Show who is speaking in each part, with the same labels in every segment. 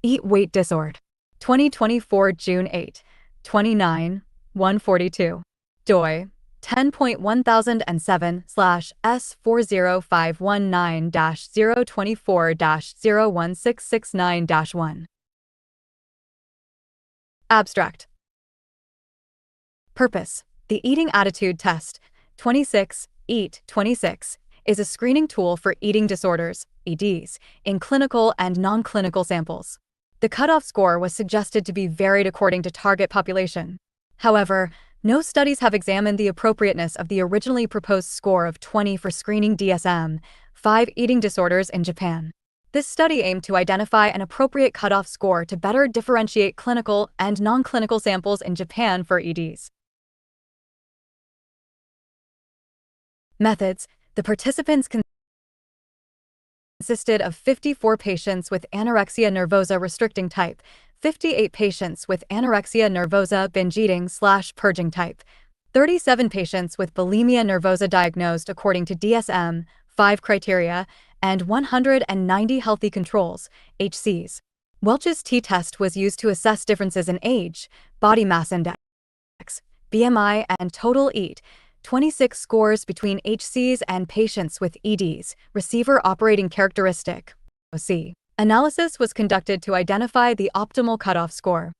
Speaker 1: Eat weight disorder. 2024 June 8, 29, 142. DOI 10.1007/S40519-024-01669-1. Abstract. Purpose: the Eating Attitude Test, 26, EAT 26, is a screening tool for eating disorders, EDs, in clinical and non-clinical samples. The cutoff score was suggested to be varied according to target population. However, no studies have examined the appropriateness of the originally proposed score of 20 for screening DSM-5 eating disorders in Japan. This study aimed to identify an appropriate cutoff score to better differentiate clinical and non-clinical samples in Japan for EDs. Methods: the participants consisted of 54 patients with anorexia nervosa restricting type, 58 patients with anorexia nervosa binge eating/purging type, 37 patients with bulimia nervosa diagnosed according to DSM-5 criteria, and 190 healthy controls, HCs. Welch's t-test was used to assess differences in age, body mass index, BMI, and total EAT 26 scores between HCs and patients with EDs, receiver operating characteristic, OC. Analysis was conducted to identify the optimal cutoff score.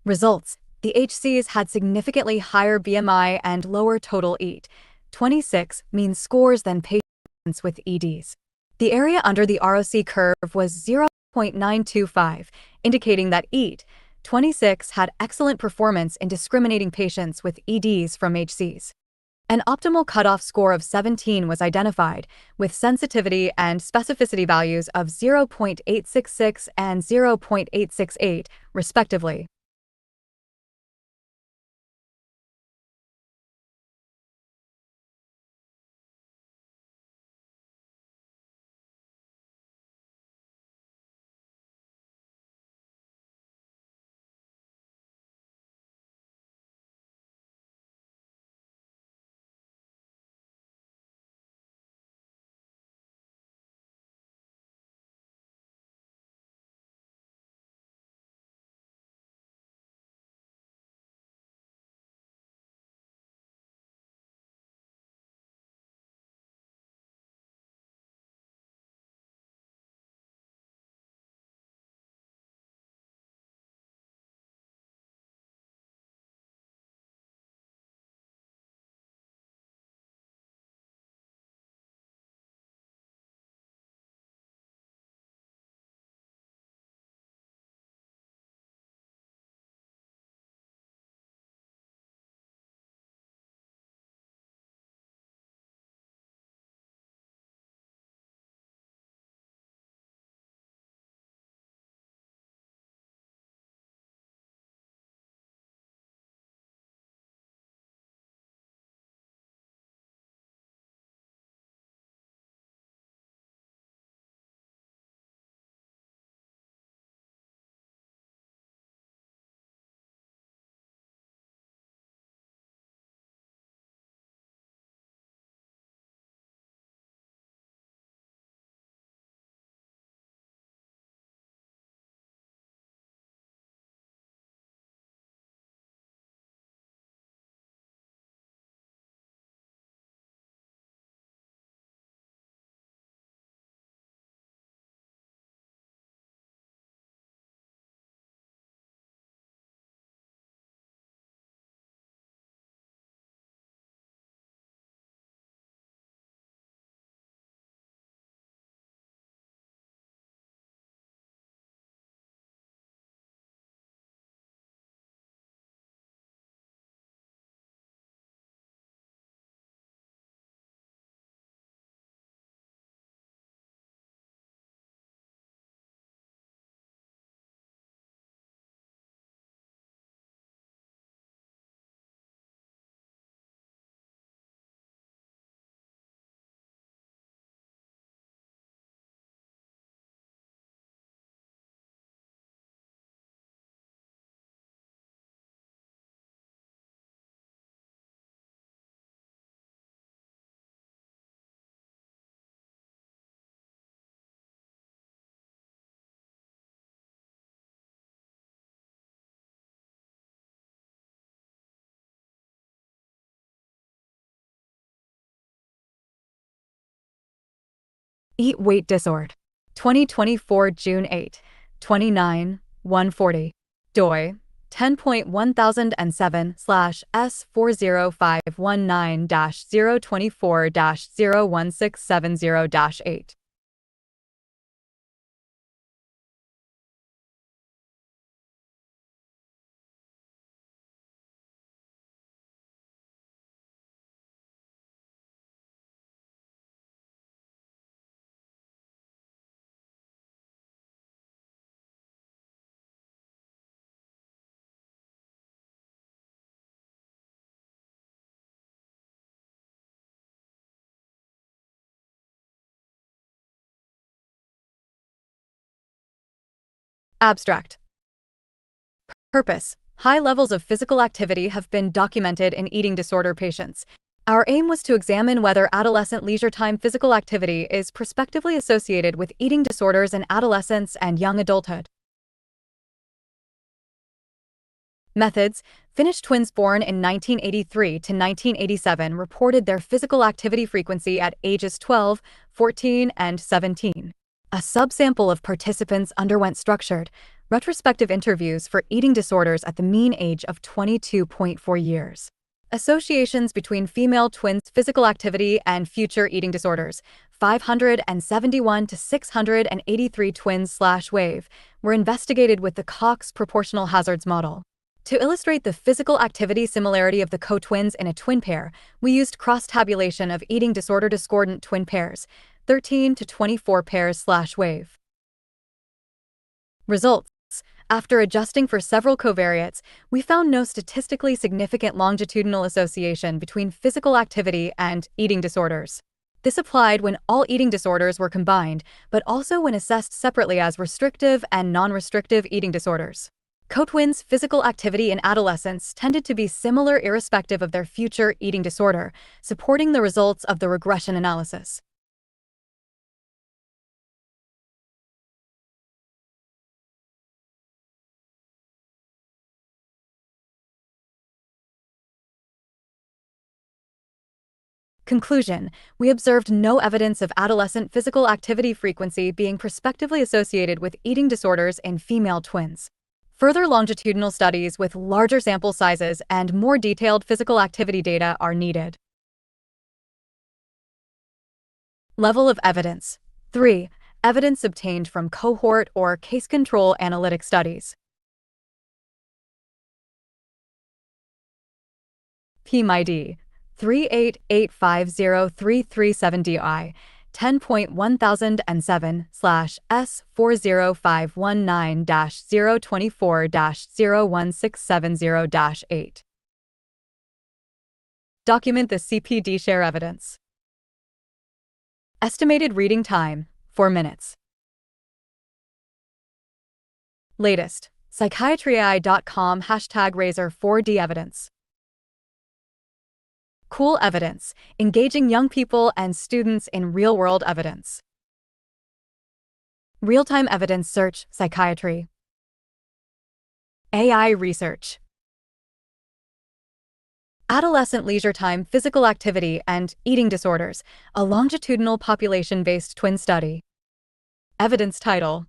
Speaker 1: Results: the HCs had significantly higher BMI and lower total EAT 26 mean scores than patients with EDs. The area under the ROC curve was 0.925, indicating that EAT 26 had excellent performance in discriminating patients with EDs from HCs. An optimal cutoff score of 17 was identified, with sensitivity and specificity values of 0.866 and 0.868, respectively. Eat weight disorder. 2024 June 8, 29, 140. DOI 10.1007/S40519-024-01670-8. Abstract. Purpose: high levels of physical activity have been documented in eating disorder patients. Our aim was to examine whether adolescent leisure time physical activity is prospectively associated with eating disorders in adolescence and young adulthood. Methods: Finnish twins born in 1983 to 1987 reported their physical activity frequency at ages 12, 14, and 17. A subsample of participants underwent structured, retrospective interviews for eating disorders at the mean age of 22.4 years. Associations between female twins' physical activity and future eating disorders: 571 to 683 twins/WAVE were investigated with the Cox proportional hazards model. To illustrate the physical activity similarity of the co-twins in a twin pair, we used cross-tabulation of eating disorder discordant twin pairs, 13 to 24 pairs/WAVE. Results: after adjusting for several covariates, we found no statistically significant longitudinal association between physical activity and eating disorders. This applied when all eating disorders were combined, but also when assessed separately as restrictive and non-restrictive eating disorders. Co-twins' physical activity in adolescence tended to be similar irrespective of their future eating disorder, supporting the results of the regression analysis. Conclusion: we observed no evidence of adolescent physical activity frequency being prospectively associated with eating disorders in female twins. Further longitudinal studies with larger sample sizes and more detailed physical activity data are needed. Level of evidence: 3. Evidence obtained from cohort or case control analytic studies. PMID 388503337DI 10.1007/S40519-024-01670-8. Document the CPD share evidence. Estimated reading time: 4 minutes. Latest: psychiatry.com #Razor4D evidence. Cool evidence: engaging young people and students in real-world evidence. Real-time evidence search: Psychiatry. AI research. Adolescent leisure time physical activity and eating disorders, a longitudinal population-based twin study. Evidence title: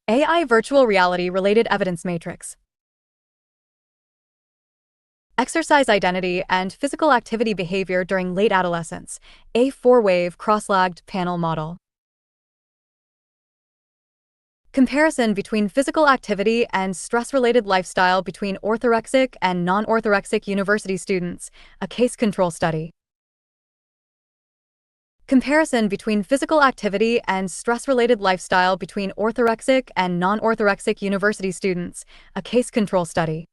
Speaker 1: AI virtual reality related evidence matrix. Exercise identity and physical activity behavior during late adolescence, a 4-wave cross-lagged panel model. Comparison between physical activity and stress-related lifestyle between orthorexic and non-orthorexic university students, a case control study. Comparison between physical activity and stress-related lifestyle between orthorexic and non-orthorexic university students, a case control study.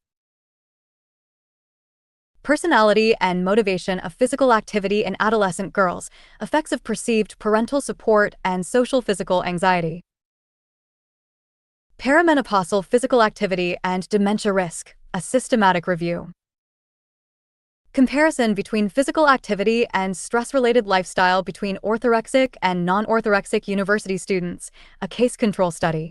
Speaker 1: Personality and motivation of physical activity in adolescent girls, effects of perceived parental support and social physical anxiety. Perimenopausal physical activity and dementia risk, a systematic review. Comparison between physical activity and stress-related lifestyle between orthorexic and non-orthorexic university students, a case control study.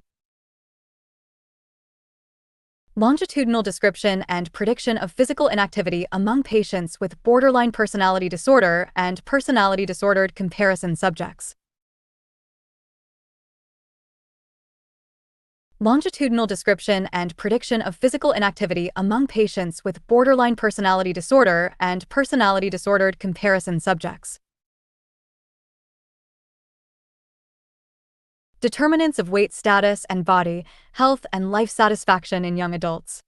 Speaker 1: Longitudinal description and prediction of physical inactivity among patients with borderline personality disorder and personality disordered comparison subjects. Longitudinal description and prediction of physical inactivity among patients with borderline personality disorder and personality disordered comparison subjects. Determinants of weight status and body, health and life satisfaction in young adults.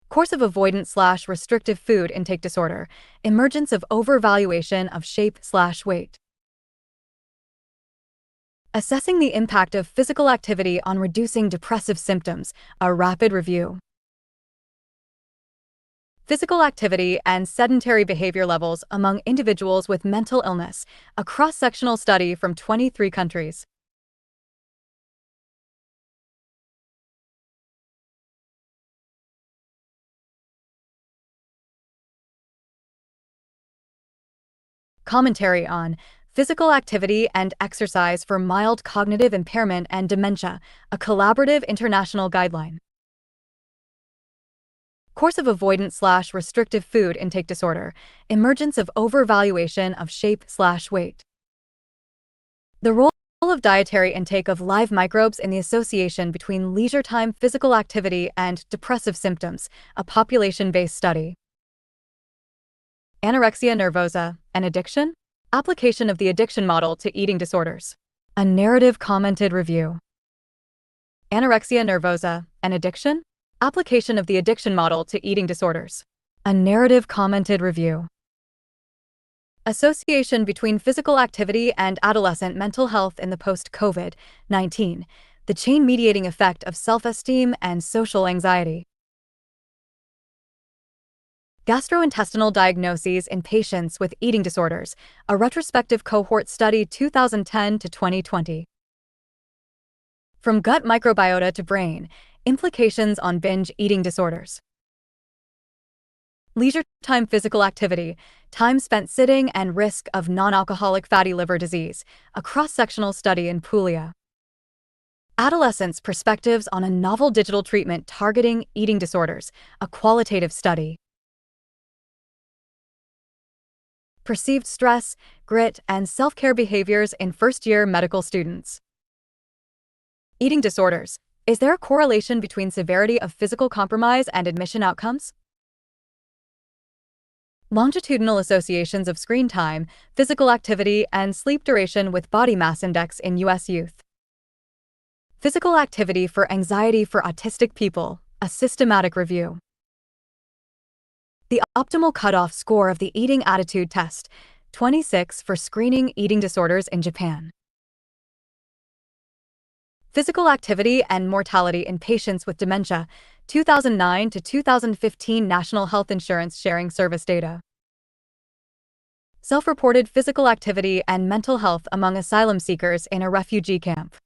Speaker 1: Course of avoidance/restrictive food intake disorder, emergence of overvaluation of shape/weight. Assessing the impact of physical activity on reducing depressive symptoms, a rapid review. Physical activity and sedentary behavior levels among individuals with mental illness, a cross-sectional study from 23 countries. Commentary on Physical Activity and Exercise for Mild Cognitive Impairment and Dementia, a collaborative international guideline. Course of avoidance/restrictive food intake disorder, emergence of overvaluation of shape/weight. The role of dietary intake of live microbes in the association between leisure time physical activity and depressive symptoms, a population-based study. Anorexia nervosa, an addiction? Application of the addiction model to eating disorders. A narrative commented review. Anorexia nervosa, an addiction? Application of the addiction model to eating disorders. A narrative commented review. Association between physical activity and adolescent mental health in the post-COVID-19, the chain-mediating effect of self-esteem and social anxiety. Gastrointestinal Diagnoses in Patients with Eating Disorders, a retrospective cohort study 2010 to 2020. From gut microbiota to brain, implications on binge eating disorders. Leisure time physical activity, time spent sitting and risk of non-alcoholic fatty liver disease, a cross-sectional study in Puglia. Adolescents' Perspectives on a Novel Digital Treatment Targeting Eating Disorders, a qualitative study. Perceived stress, grit, and self-care behaviors in first-year medical students. Eating disorders. Is there a correlation between severity of physical compromise and admission outcomes? Longitudinal associations of screen time, physical activity, and sleep duration with body mass index in U.S. youth. Physical activity for anxiety for autistic people, a systematic review. The optimal cutoff score of the Eating Attitude Test, 26 for screening eating disorders in Japan. Physical activity and mortality in patients with dementia, 2009 to 2015 National Health Insurance Sharing Service data. Self-reported physical activity and mental health among asylum seekers in a refugee camp.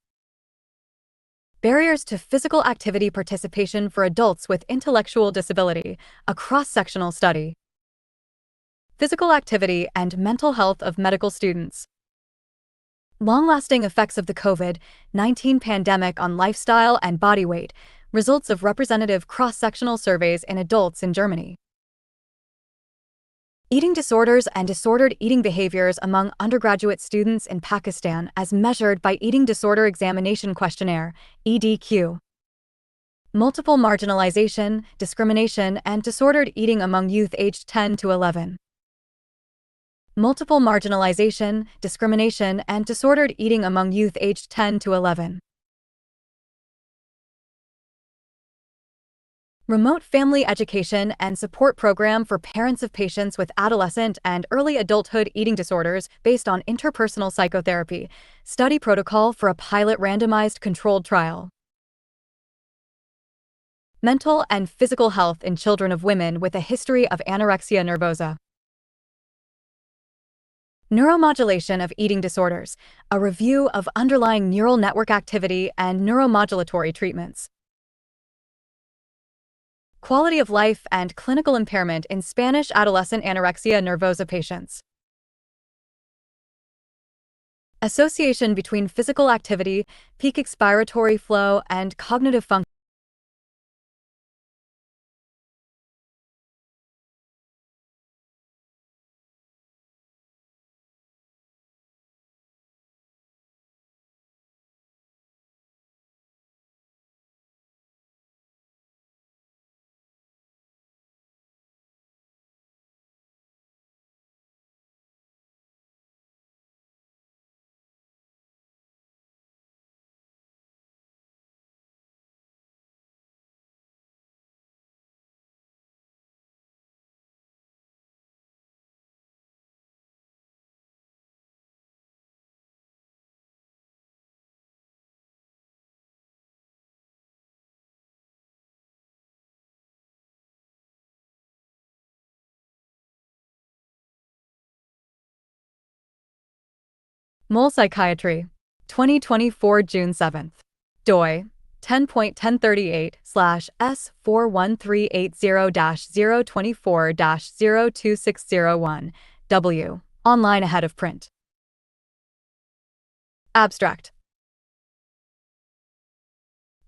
Speaker 1: Barriers to physical activity participation for adults with intellectual disability, a cross-sectional study. Physical activity and mental health of medical students. Long-lasting effects of the COVID-19 pandemic on lifestyle and body weight, results of representative cross-sectional surveys in adults in Germany. Eating disorders and disordered eating behaviors among undergraduate students in Pakistan as measured by Eating Disorder Examination Questionnaire, EDQ. Multiple marginalization, discrimination, and disordered eating among youth aged 10 to 11. Multiple marginalization, discrimination, and disordered eating among youth aged 10 to 11. Remote Family Education and Support Program for Parents of Patients with Adolescent and Early Adulthood Eating Disorders based on Interpersonal Psychotherapy, Study Protocol for a Pilot Randomized Controlled Trial. Mental and Physical Health in Children of Women with a History of Anorexia Nervosa. Neuromodulation of Eating Disorders, a review of underlying neural network activity and neuromodulatory treatments. Quality of life and clinical impairment in Spanish adolescent anorexia nervosa patients. Association between physical activity, peak expiratory flow, and cognitive function. Mole Psychiatry. 2024 June 7th. doi 10.1038/S41380-024-02601. W. Online ahead of print. Abstract.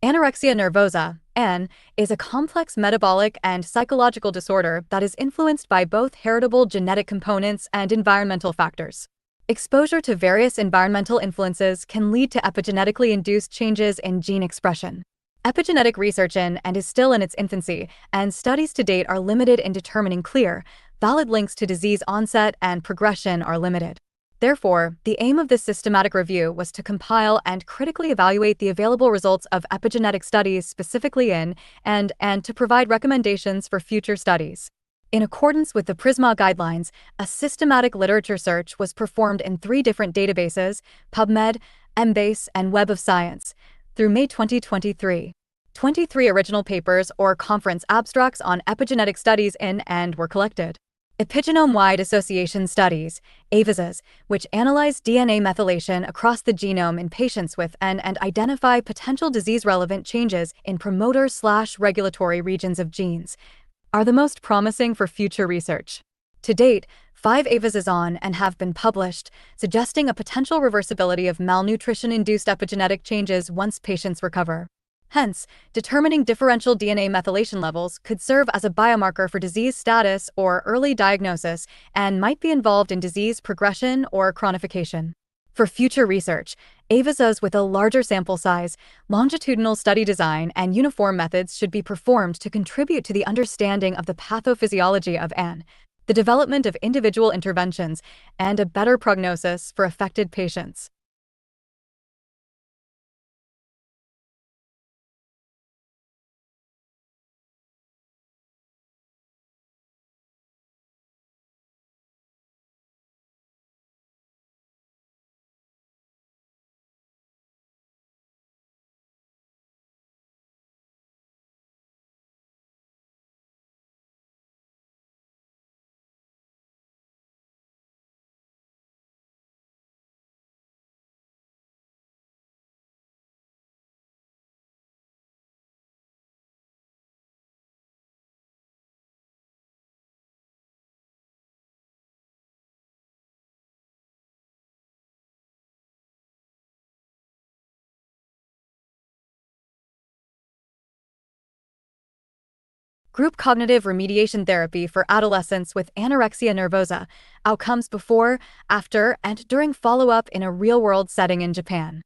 Speaker 1: Anorexia nervosa, AN, is a complex metabolic and psychological disorder that is influenced by both heritable genetic components and environmental factors. Exposure to various environmental influences can lead to epigenetically induced changes in gene expression. Epigenetic research is still in its infancy, and studies to date are limited in determining clear, valid links to disease onset and progression are limited. Therefore, the aim of this systematic review was to compile and critically evaluate the available results of epigenetic studies specifically in and to provide recommendations for future studies. In accordance with the PRISMA guidelines, a systematic literature search was performed in 3 different databases, PubMed, Embase, and Web of Science, through May 2023. 23 original papers or conference abstracts on epigenetic studies in and were collected. Epigenome-wide association studies, AVASs, which analyze DNA methylation across the genome in patients with and identify potential disease-relevant changes in promoter/regulatory regions of genes, are the most promising for future research. To date, 5 AVASs on and have been published, suggesting a potential reversibility of malnutrition-induced epigenetic changes once patients recover. Hence, determining differential DNA methylation levels could serve as a biomarker for disease status or early diagnosis and might be involved in disease progression or chronification. For future research, AVASs with a larger sample size, longitudinal study design, and uniform methods should be performed to contribute to the understanding of the pathophysiology of AN, the development of individual interventions, and a better prognosis for affected patients. Group cognitive remediation therapy for adolescents with anorexia nervosa, outcomes before, after, and during follow-up in a real-world setting in Japan.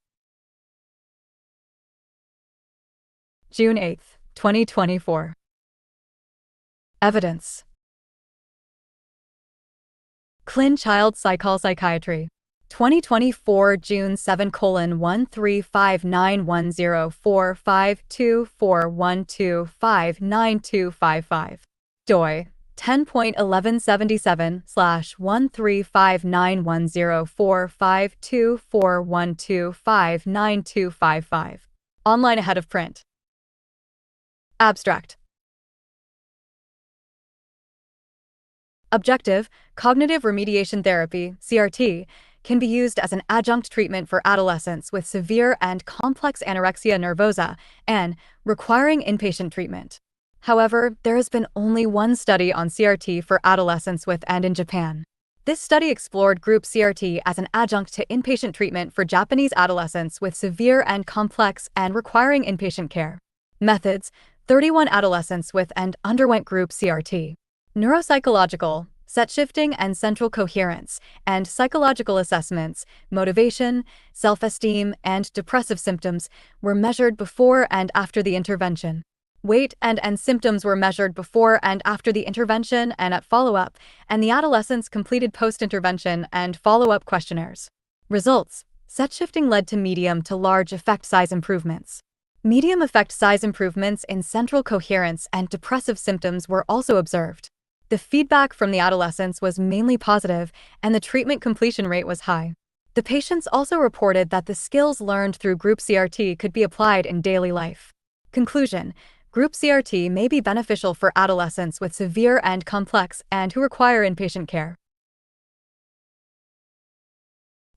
Speaker 1: June 8, 2024. Evidence. Clin Child Psychiatry. 2024 June 7:13591045241259255. doi 10.1177/13591045241259255. Online ahead of print. Abstract. Objective, cognitive remediation therapy, CRT, can be used as an adjunct treatment for adolescents with severe and complex anorexia nervosa and requiring inpatient treatment. However, there has been only one study on CRT for adolescents with and in Japan. This study explored group CRT as an adjunct to inpatient treatment for Japanese adolescents with severe and complex and requiring inpatient care. Methods: 31 adolescents with and underwent group CRT. Neuropsychological, set shifting and central coherence, and psychological assessments, motivation, self-esteem, and depressive symptoms were measured before and after the intervention. Weight and symptoms were measured before and after the intervention and at follow-up, and the adolescents completed post-intervention and follow-up questionnaires. Results: set shifting led to medium to large effect size improvements. Medium effect size improvements in central coherence and depressive symptoms were also observed. The feedback from the adolescents was mainly positive, and the treatment completion rate was high. The patients also reported that the skills learned through group CRT could be applied in daily life. Conclusion: group CRT may be beneficial for adolescents with severe and complex and who require inpatient care.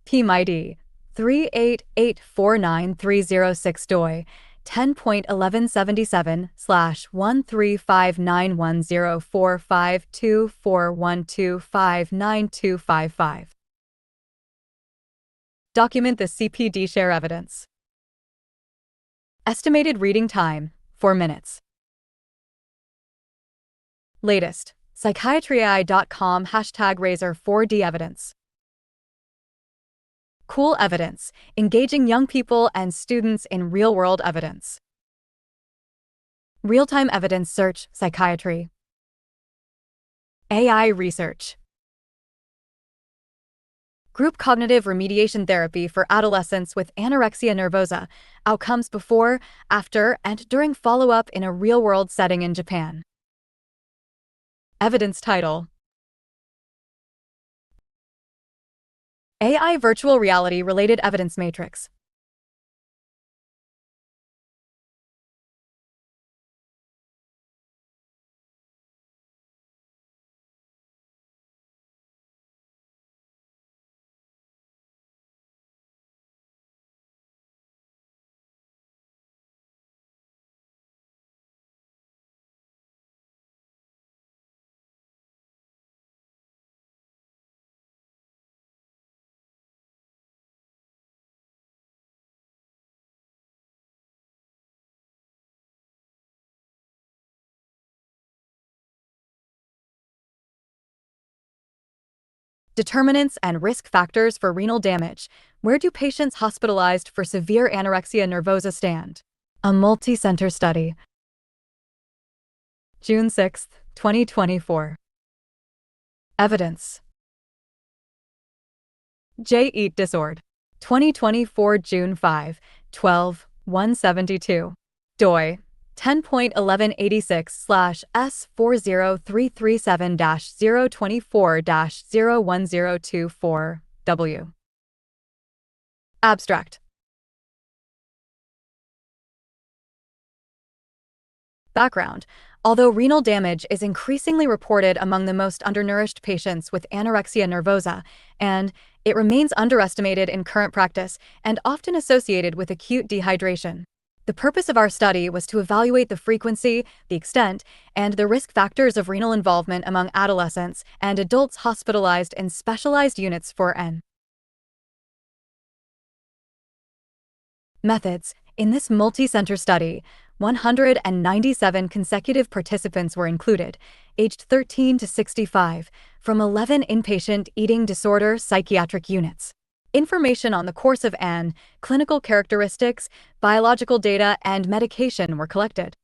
Speaker 1: PMID, 3884936 doi 10.1177/13591045241259255. Document the CPD share evidence. Estimated reading time, 4 minutes. Latest, psychiatryai.com #Razor4D evidence. Cool evidence, engaging young people and students in real-world evidence. Real-time evidence search, psychiatry. AI research. Group cognitive remediation therapy for adolescents with anorexia nervosa, outcomes before, after, and during follow-up in a real-world setting in Japan. Evidence title: AI Virtual Reality Related Evidence Matrix. Determinants and risk factors for renal damage. Where do patients hospitalized for severe anorexia nervosa stand? A multi-center study. June 6, 2024. Evidence. Eat Disorder. 2024 June 5, 12, 172. doi 10.1186/S40337-024-01024W. Abstract. Background. Although renal damage is increasingly reported among the most undernourished patients with anorexia nervosa, and it remains underestimated in current practice and often associated with acute dehydration. The purpose of our study was to evaluate the frequency, the extent, and the risk factors of renal involvement among adolescents and adults hospitalized in specialized units for N. Methods. In this multi-center study, 197 consecutive participants were included, aged 13 to 65, from 11 inpatient eating disorder psychiatric units. Information on the course of N, clinical characteristics, biological data, and medication were collected.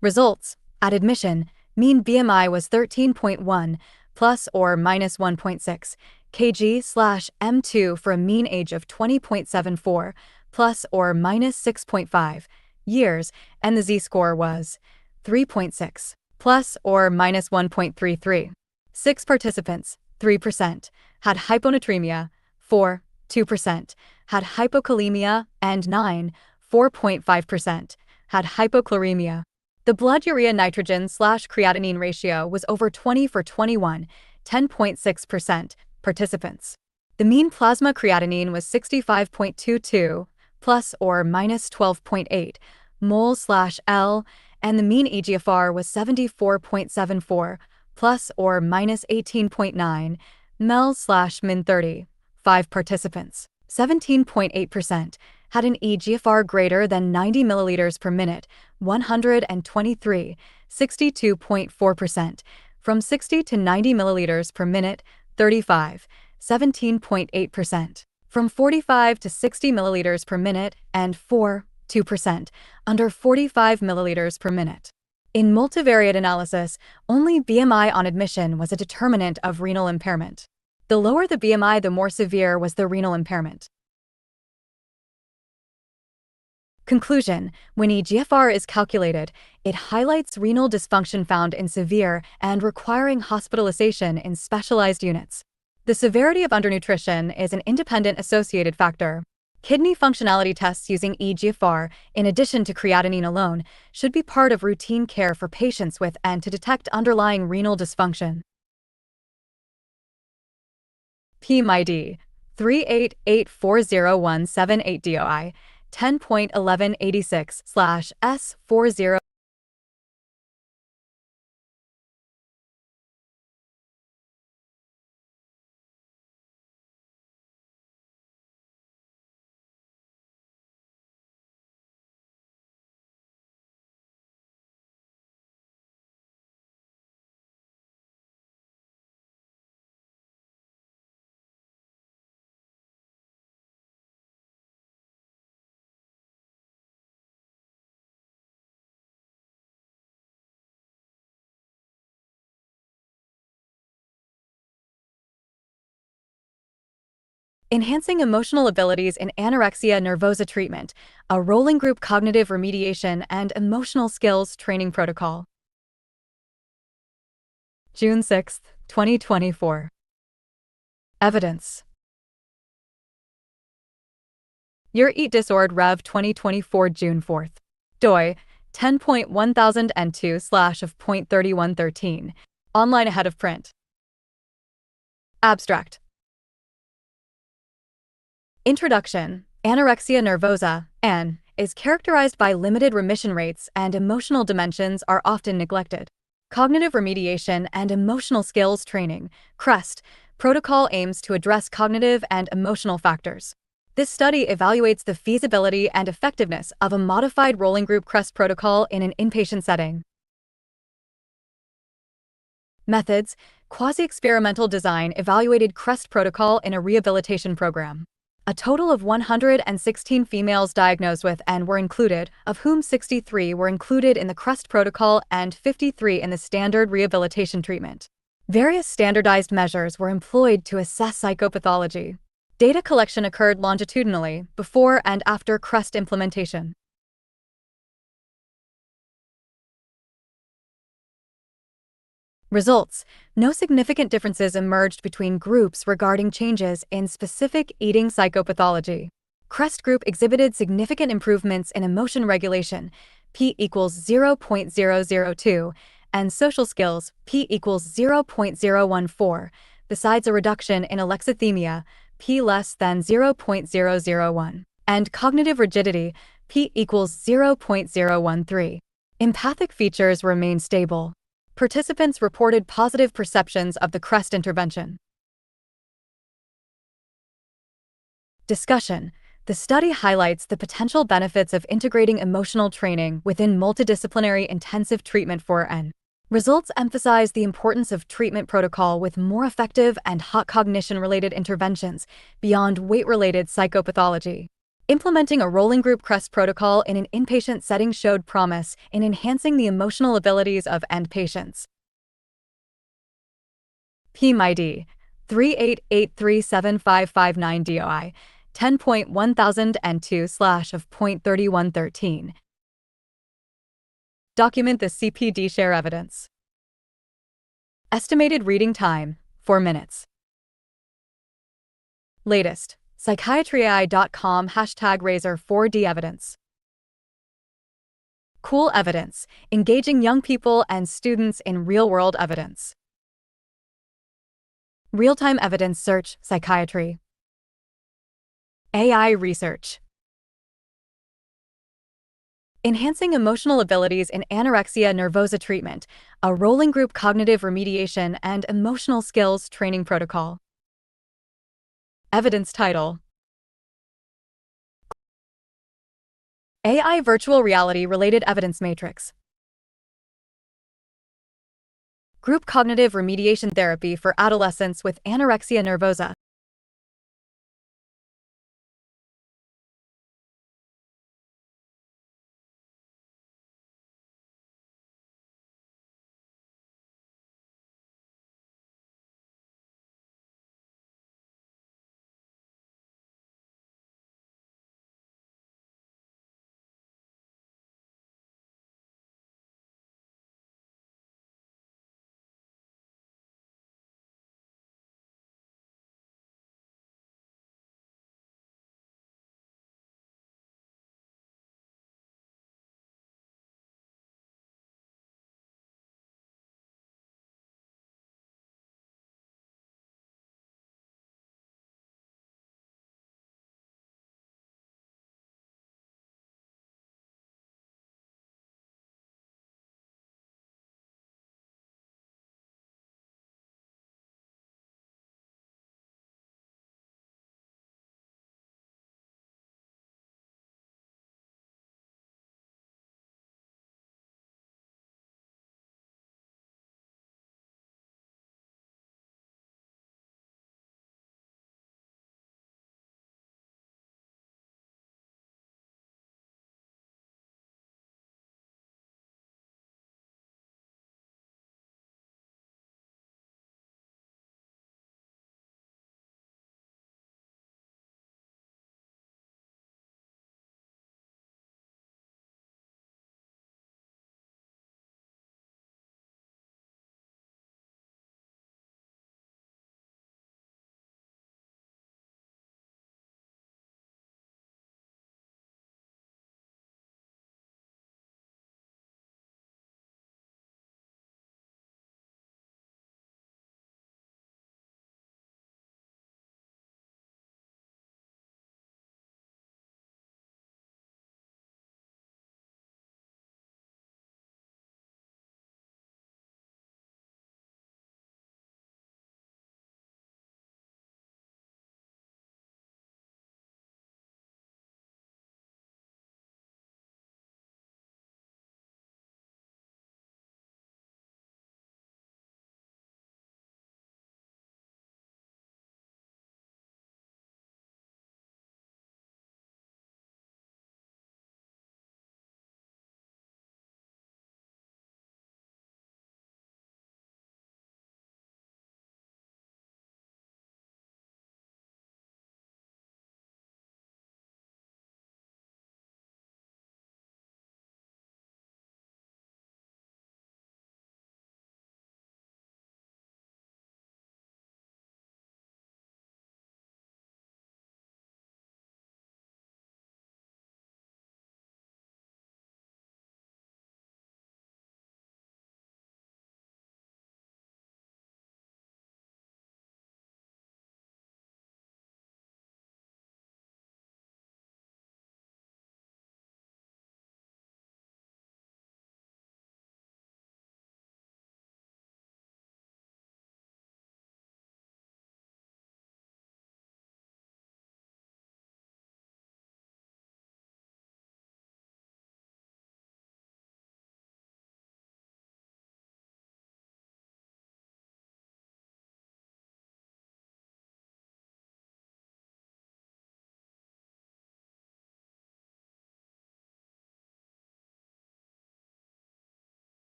Speaker 1: Results. At admission, mean BMI was 13.1, plus or minus 1.6 kg/m2 for a mean age of 20.74, plus or minus 6.5 years, and the Z-score was 3.6, plus or minus 1.33. 6 participants, 3%, had hyponatremia, 4, 2%, had hypokalemia, and 9, 4.5%, had hypochloremia. The blood urea nitrogen/creatinine ratio was over 20 for 21, 10.6% participants. The mean plasma creatinine was 65.22, plus or minus 12.8 mol/L, and the mean eGFR was 74.74, plus or minus 18.9 mL/min 30. 5 participants, 17.8%, had an eGFR greater than 90 milliliters per minute, 123, 62.4%, from 60 to 90 milliliters per minute, 35, 17.8%, from 45 to 60 milliliters per minute, and 4, 2%, under 45 milliliters per minute. In multivariate analysis, only BMI on admission was a determinant of renal impairment. The lower the BMI, the more severe was the renal impairment. Conclusion. When eGFR is calculated, it highlights renal dysfunction found in severe and requiring hospitalization in specialized units. The severity of undernutrition is an independent associated factor. Kidney functionality tests using eGFR, in addition to creatinine alone, should be part of routine care for patients with and to detect underlying renal dysfunction. PMID. 3884017 DOI 10.1186/S40. Enhancing Emotional Abilities in Anorexia Nervosa Treatment, a rolling group cognitive remediation and emotional skills training protocol. June 6, 2024. Evidence. Your Eat Disordered Rev 2024 June 4th. DOI 10.1002/of.3113. Online ahead of print. Abstract. Introduction. Anorexia nervosa, AN, is characterized by limited remission rates and emotional dimensions are often neglected. Cognitive remediation and emotional skills training, CREST, protocol aims to address cognitive and emotional factors. This study evaluates the feasibility and effectiveness of a modified rolling group CREST protocol in an inpatient setting. Methods. Quasi-experimental design evaluated CREST protocol in a rehabilitation program. A total of 116 females diagnosed with AN were included, of whom 63 were included in the CREST protocol and 53 in the standard rehabilitation treatment. Various standardized measures were employed to assess psychopathology. Data collection occurred longitudinally, before and after CREST implementation. Results. No significant differences emerged between groups regarding changes in specific eating psychopathology. CREST group exhibited significant improvements in emotion regulation, p equals 0.002, and social skills, p equals 0.014, besides a reduction in alexithymia, p less than 0.001, and cognitive rigidity, p equals 0.013. Empathic features remain stable. Participants reported positive perceptions of the CREST intervention. Discussion. The study highlights the potential benefits of integrating emotional training within multidisciplinary intensive treatment for AN. Results emphasize the importance of treatment protocol with more effective and hot cognition-related interventions beyond weight-related psychopathology. Implementing a rolling group CREST protocol in an inpatient setting showed promise in enhancing the emotional abilities of AN patients. PMID 388375559 DOI 10.1002/of.3113. Document the CPD share evidence. Estimated reading time 4 minutes. Latest. Psychiatry.com #Razor4D evidence. Cool evidence, engaging young people and students in real-world evidence. Real-time evidence search, Psychiatry. AI research. Enhancing Emotional Abilities in Anorexia Nervosa Treatment, a rolling group cognitive remediation and emotional skills training protocol. Evidence title. AI Virtual Reality Related Evidence Matrix. Group Cognitive Remediation Therapy for Adolescents with Anorexia Nervosa.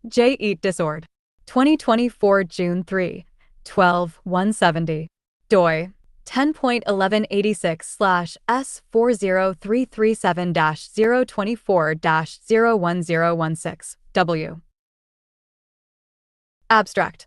Speaker 1: J. Eat Disorder. 2024 June 3, 12170. doi 10.1186/S40337-024-01016. W. Abstract.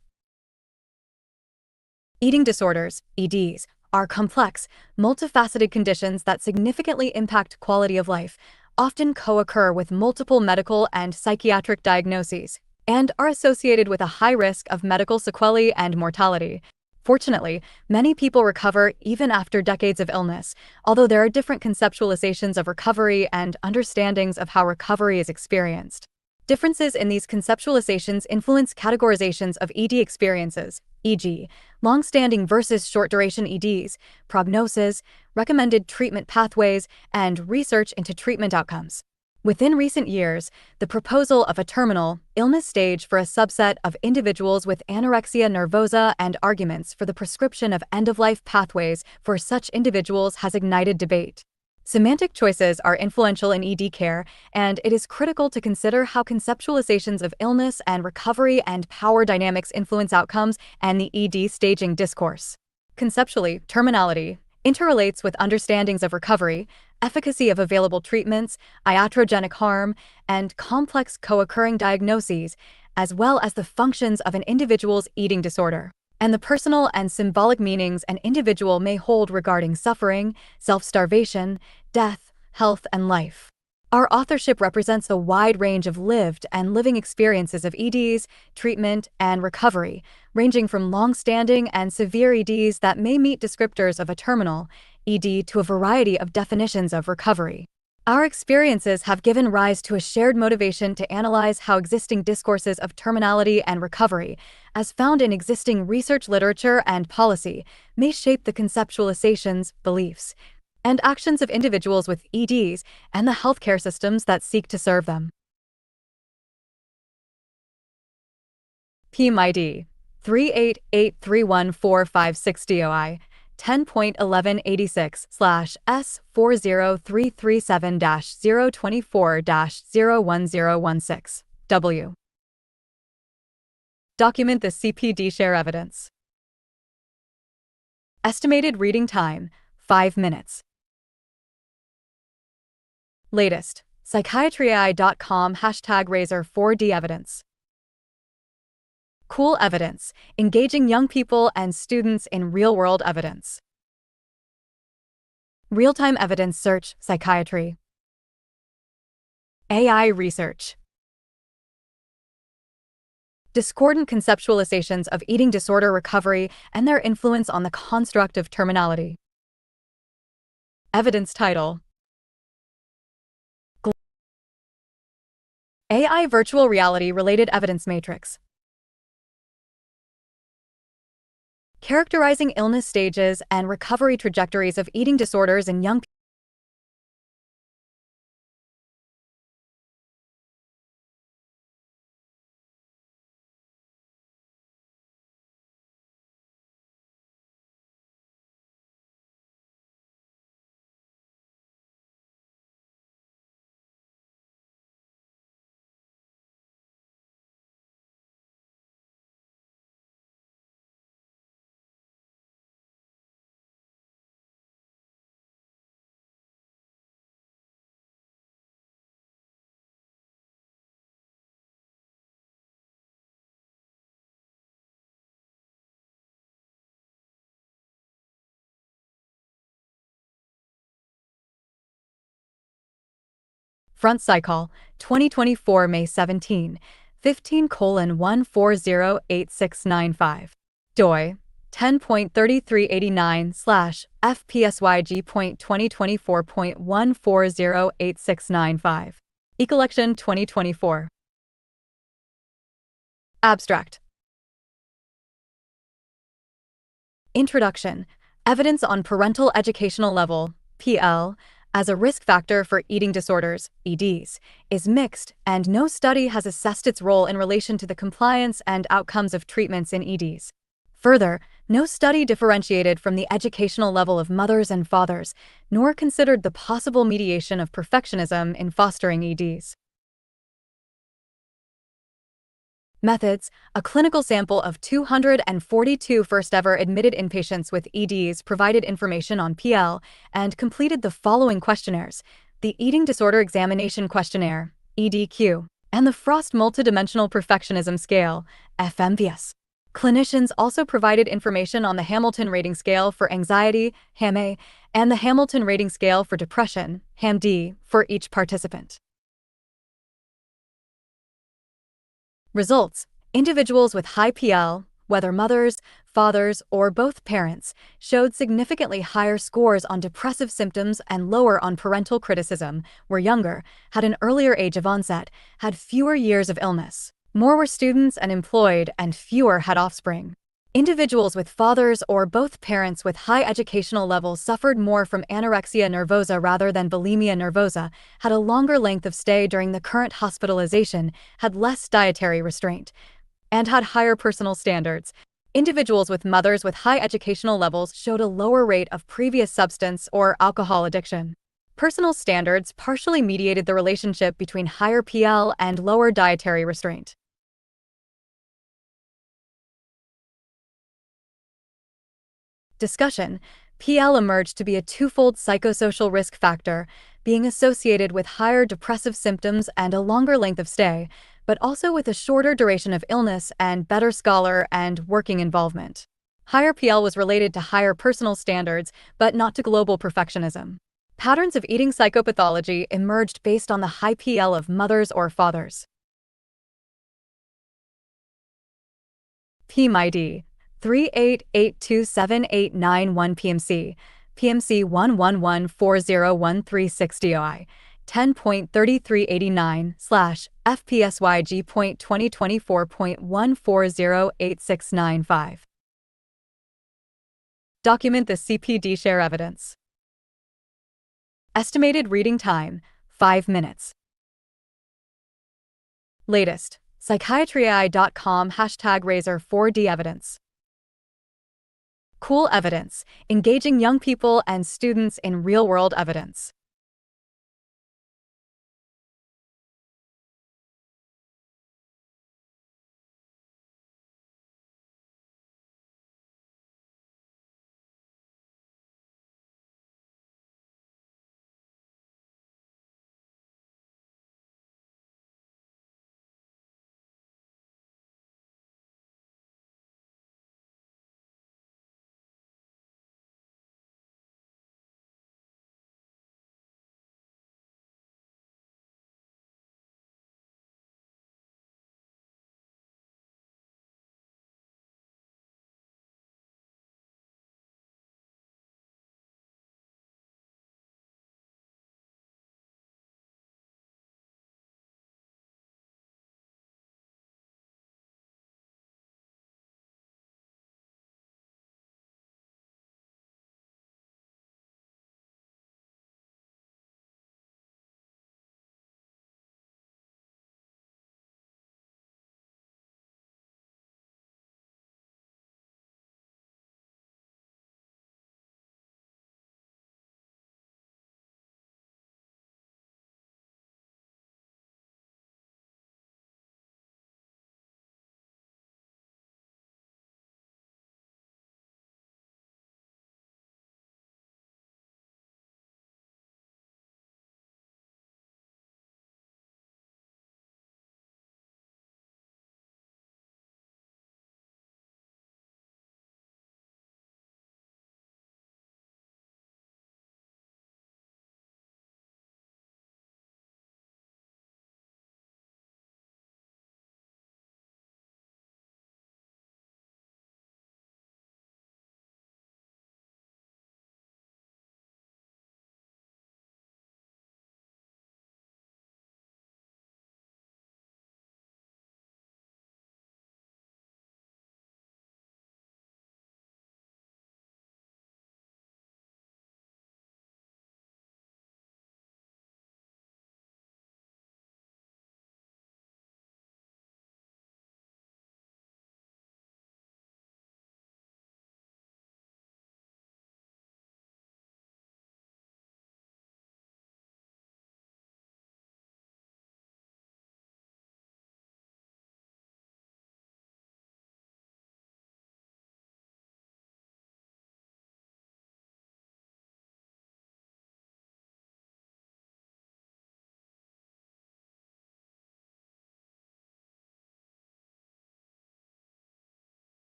Speaker 1: Eating disorders, EDs, are complex, multifaceted conditions that significantly impact quality of life, often co-occur with multiple medical and psychiatric diagnoses, and are associated with a high risk of medical sequelae and mortality. Fortunately, many people recover even after decades of illness, although there are different conceptualizations of recovery and understandings of how recovery is experienced. Differences in these conceptualizations influence categorizations of ED experiences, e.g., long-standing versus short-duration EDs, prognosis, recommended treatment pathways, and research into treatment outcomes. Within recent years, the proposal of a terminal illness stage for a subset of individuals with anorexia nervosa and arguments for the prescription of end-of-life pathways for such individuals has ignited debate. Semantic choices are influential in ED care, and it is critical to consider how conceptualizations of illness and recovery and power dynamics influence outcomes and the ED staging discourse. Conceptually, terminality interrelates with understandings of recovery, efficacy of available treatments, iatrogenic harm, and complex co-occurring diagnoses, as well as the functions of an individual's eating disorder, and the personal and symbolic meanings an individual may hold regarding suffering, self-starvation, death, health, and life. Our authorship represents a wide range of lived and living experiences of EDs, treatment, and recovery, ranging from long-standing and severe EDs that may meet descriptors of a terminal ED to a variety of definitions of recovery. Our experiences have given rise to a shared motivation to analyze how existing discourses of terminality and recovery, as found in existing research literature and policy, may shape the conceptualizations, beliefs, and actions of individuals with EDs and the healthcare systems that seek to serve them. PMID 388314560I 10.1186/S40337-024-01016. W. Document the CPD share evidence. Estimated reading time, 5 minutes. Latest, psychiatry.com #Razor4D evidence. Cool evidence, engaging young people and students in real-world evidence. Real-time evidence search, psychiatry. AI research. Discordant conceptualizations of eating disorder recovery and their influence on the construct of terminality. Evidence title. AI virtual reality-related evidence matrix. Characterizing illness stages and recovery trajectories of eating disorders in young people. Front Cycle, 2024 May 17, 15:140865. doi 10.3389/FPSYG.2024.1408695. eCollection 2024. Abstract. Introduction. Evidence on parental educational level, PL, as a risk factor for eating disorders, EDs, is mixed, and no study has assessed its role in relation to the compliance and outcomes of treatments in EDs. Further, no study differentiated from the educational level of mothers and fathers, nor considered the possible mediation of perfectionism in fostering EDs. Methods: a clinical sample of 242 first-ever admitted inpatients with EDs provided information on PL and completed the following questionnaires: the Eating Disorder Examination Questionnaire, EDQ, and the Frost Multidimensional Perfectionism Scale, FMPS. Clinicians also provided information on the Hamilton Rating Scale for Anxiety, HAM-A, and the Hamilton Rating Scale for Depression, HAM-D, for each participant. Results: individuals with high PL, whether mothers, fathers, or both parents, showed significantly higher scores on depressive symptoms and lower on parental criticism, were younger, had an earlier age of onset, had fewer years of illness. More were students and employed, and fewer had offspring. Individuals with fathers or both parents with high educational levels suffered more from anorexia nervosa rather than bulimia nervosa, had a longer length of stay during the current hospitalization, had less dietary restraint, and had higher personal standards. Individuals with mothers with high educational levels showed a lower rate of previous substance or alcohol addiction. Personal standards partially mediated the relationship between higher PL and lower dietary restraint. Discussion: PL emerged to be a twofold psychosocial risk factor, being associated with higher depressive symptoms and a longer length of stay, but also with a shorter duration of illness and better scholar and working involvement. Higher PL was related to higher personal standards, but not to global perfectionism. Patterns of eating psychopathology emerged based on the high PL of mothers or fathers. PMID 38827891 PMC, PMC 111401360OI, 10.3389/FPSYG.2024.1408695. Document the CPD share evidence. Estimated reading time, 5 minutes. Latest, psychiatry.com #Razor4D evidence. Cool evidence, engaging young people and students in real-world evidence.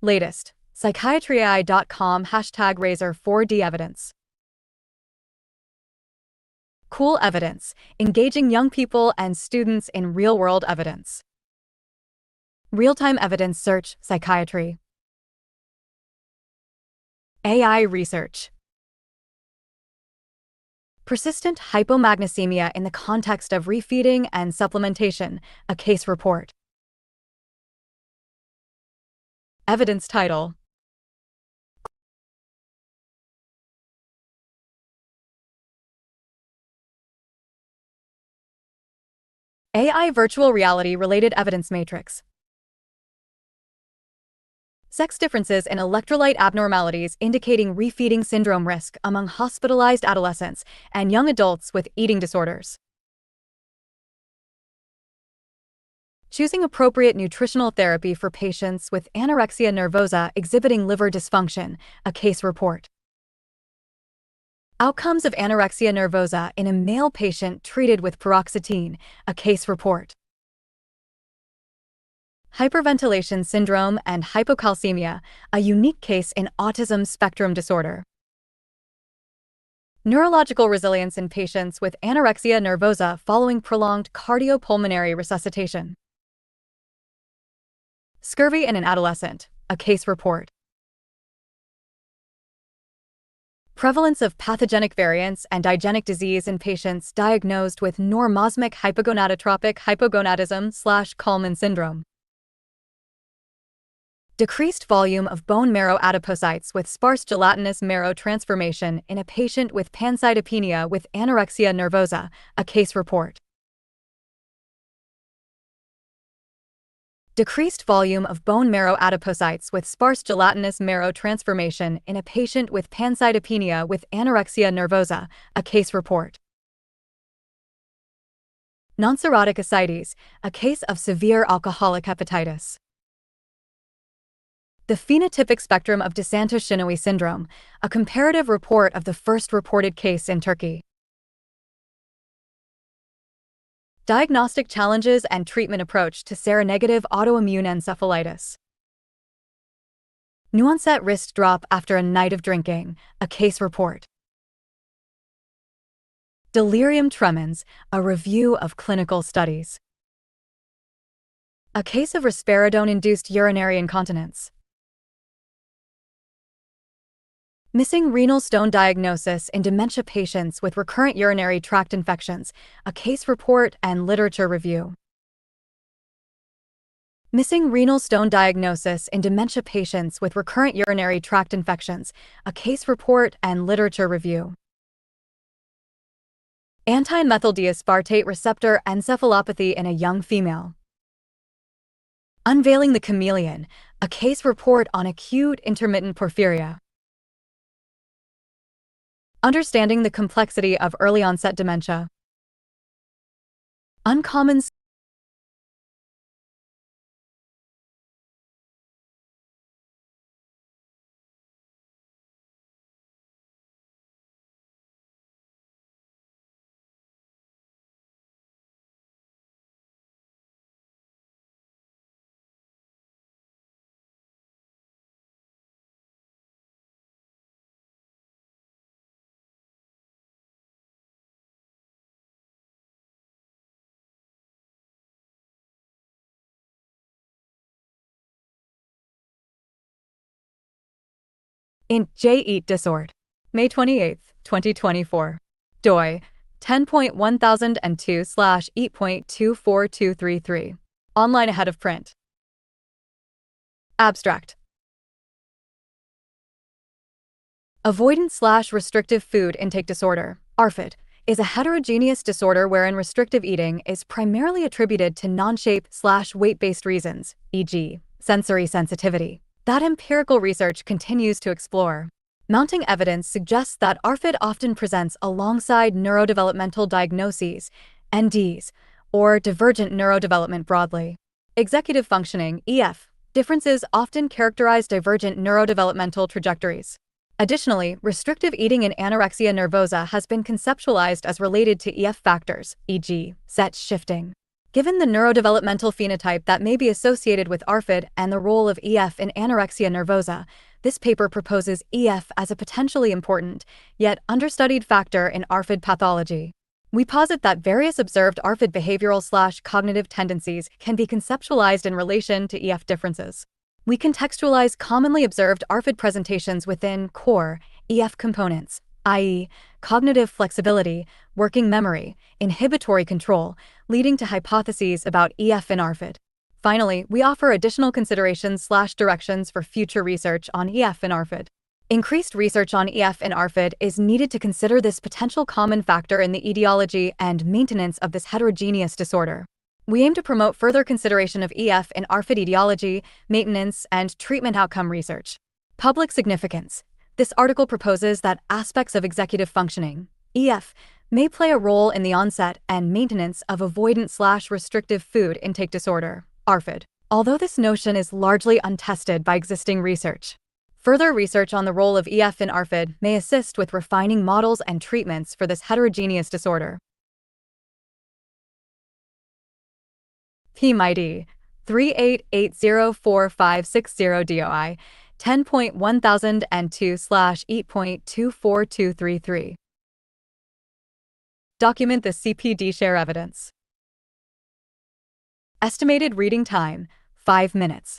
Speaker 1: Latest. PsychiatryAI.com #Razor4D evidence. Cool evidence, engaging young people and students in real-world evidence. Real-time evidence search, Psychiatry. AI research. Persistent hypomagnesemia in the context of refeeding and supplementation, a case report. Evidence title. AI virtual reality-related evidence matrix. Sex differences in electrolyte abnormalities indicating refeeding syndrome risk among hospitalized adolescents and young adults with eating disorders. Choosing appropriate nutritional therapy for patients with anorexia nervosa exhibiting liver dysfunction, a case report. Outcomes of anorexia nervosa in a male patient treated with paroxetine, a case report. Hyperventilation syndrome and hypocalcemia, a unique case in autism spectrum disorder. Neurological resilience in patients with anorexia nervosa following prolonged cardiopulmonary resuscitation. Scurvy in an adolescent, a case report. Prevalence of pathogenic variants and digenic disease in patients diagnosed with normosmic hypogonadotropic hypogonadism/Kallmann syndrome. Decreased volume of bone marrow adipocytes with sparse gelatinous marrow transformation in a patient with pancytopenia with anorexia nervosa, a case report. Decreased volume of bone marrow adipocytes with sparse gelatinous marrow transformation in a patient with pancytopenia with anorexia nervosa, a case report. Non-cirrhotic ascites, a case of severe alcoholic hepatitis. The phenotypic spectrum of DeSantos-Shinoe syndrome, a comparative report of the first reported case in Turkey. Diagnostic challenges and treatment approach to seronegative autoimmune encephalitis. Nuancet wrist drop after a night of drinking, a case report. Delirium tremens, a review of clinical studies. A case of risperidone-induced urinary incontinence. Missing renal stone diagnosis in dementia patients with recurrent urinary tract infections, a case report and literature review. Missing renal stone diagnosis in dementia patients with recurrent urinary tract infections, a case report and literature review. Anti-methyldiaspartate receptor encephalopathy in a young female. Unveiling the chameleon, a case report on acute intermittent porphyria. Understanding the complexity of early-onset dementia. Uncommon in J-Eat Disord. May 28, 2024. DOI 10.1002/eat.24233. Online ahead of print. Abstract. Avoidant/restrictive food intake disorder, ARFID, is a heterogeneous disorder wherein restrictive eating is primarily attributed to non-shape/weight-based reasons, e.g., sensory sensitivity, that empirical research continues to explore. Mounting evidence suggests that ARFID often presents alongside neurodevelopmental diagnoses, NDs, or divergent neurodevelopment broadly. Executive functioning, EF, differences often characterize divergent neurodevelopmental trajectories. Additionally, restrictive eating in anorexia nervosa has been conceptualized as related to EF factors, e.g., set shifting. Given the neurodevelopmental phenotype that may be associated with ARFID and the role of EF in anorexia nervosa, this paper proposes EF as a potentially important, yet understudied factor in ARFID pathology. We posit that various observed ARFID behavioral/cognitive tendencies can be conceptualized in relation to EF differences. We contextualize commonly observed ARFID presentations within core EF components, i.e., cognitive flexibility, working memory, inhibitory control, leading to hypotheses about EF in ARFID. Finally, we offer additional considerations/directions for future research on EF in ARFID. Increased research on EF in ARFID is needed to consider this potential common factor in the etiology and maintenance of this heterogeneous disorder. We aim to promote further consideration of EF in ARFID etiology, maintenance, and treatment outcome research. Public significance. This article proposes that aspects of executive functioning, EF, may play a role in the onset and maintenance of avoidant/restrictive food intake disorder, ARFID, although this notion is largely untested by existing research. Further research on the role of EF in ARFID may assist with refining models and treatments for this heterogeneous disorder. PMID 38804560 DOI 10.1002/E.24233. Document the CPD share evidence. Estimated reading time, 5 minutes.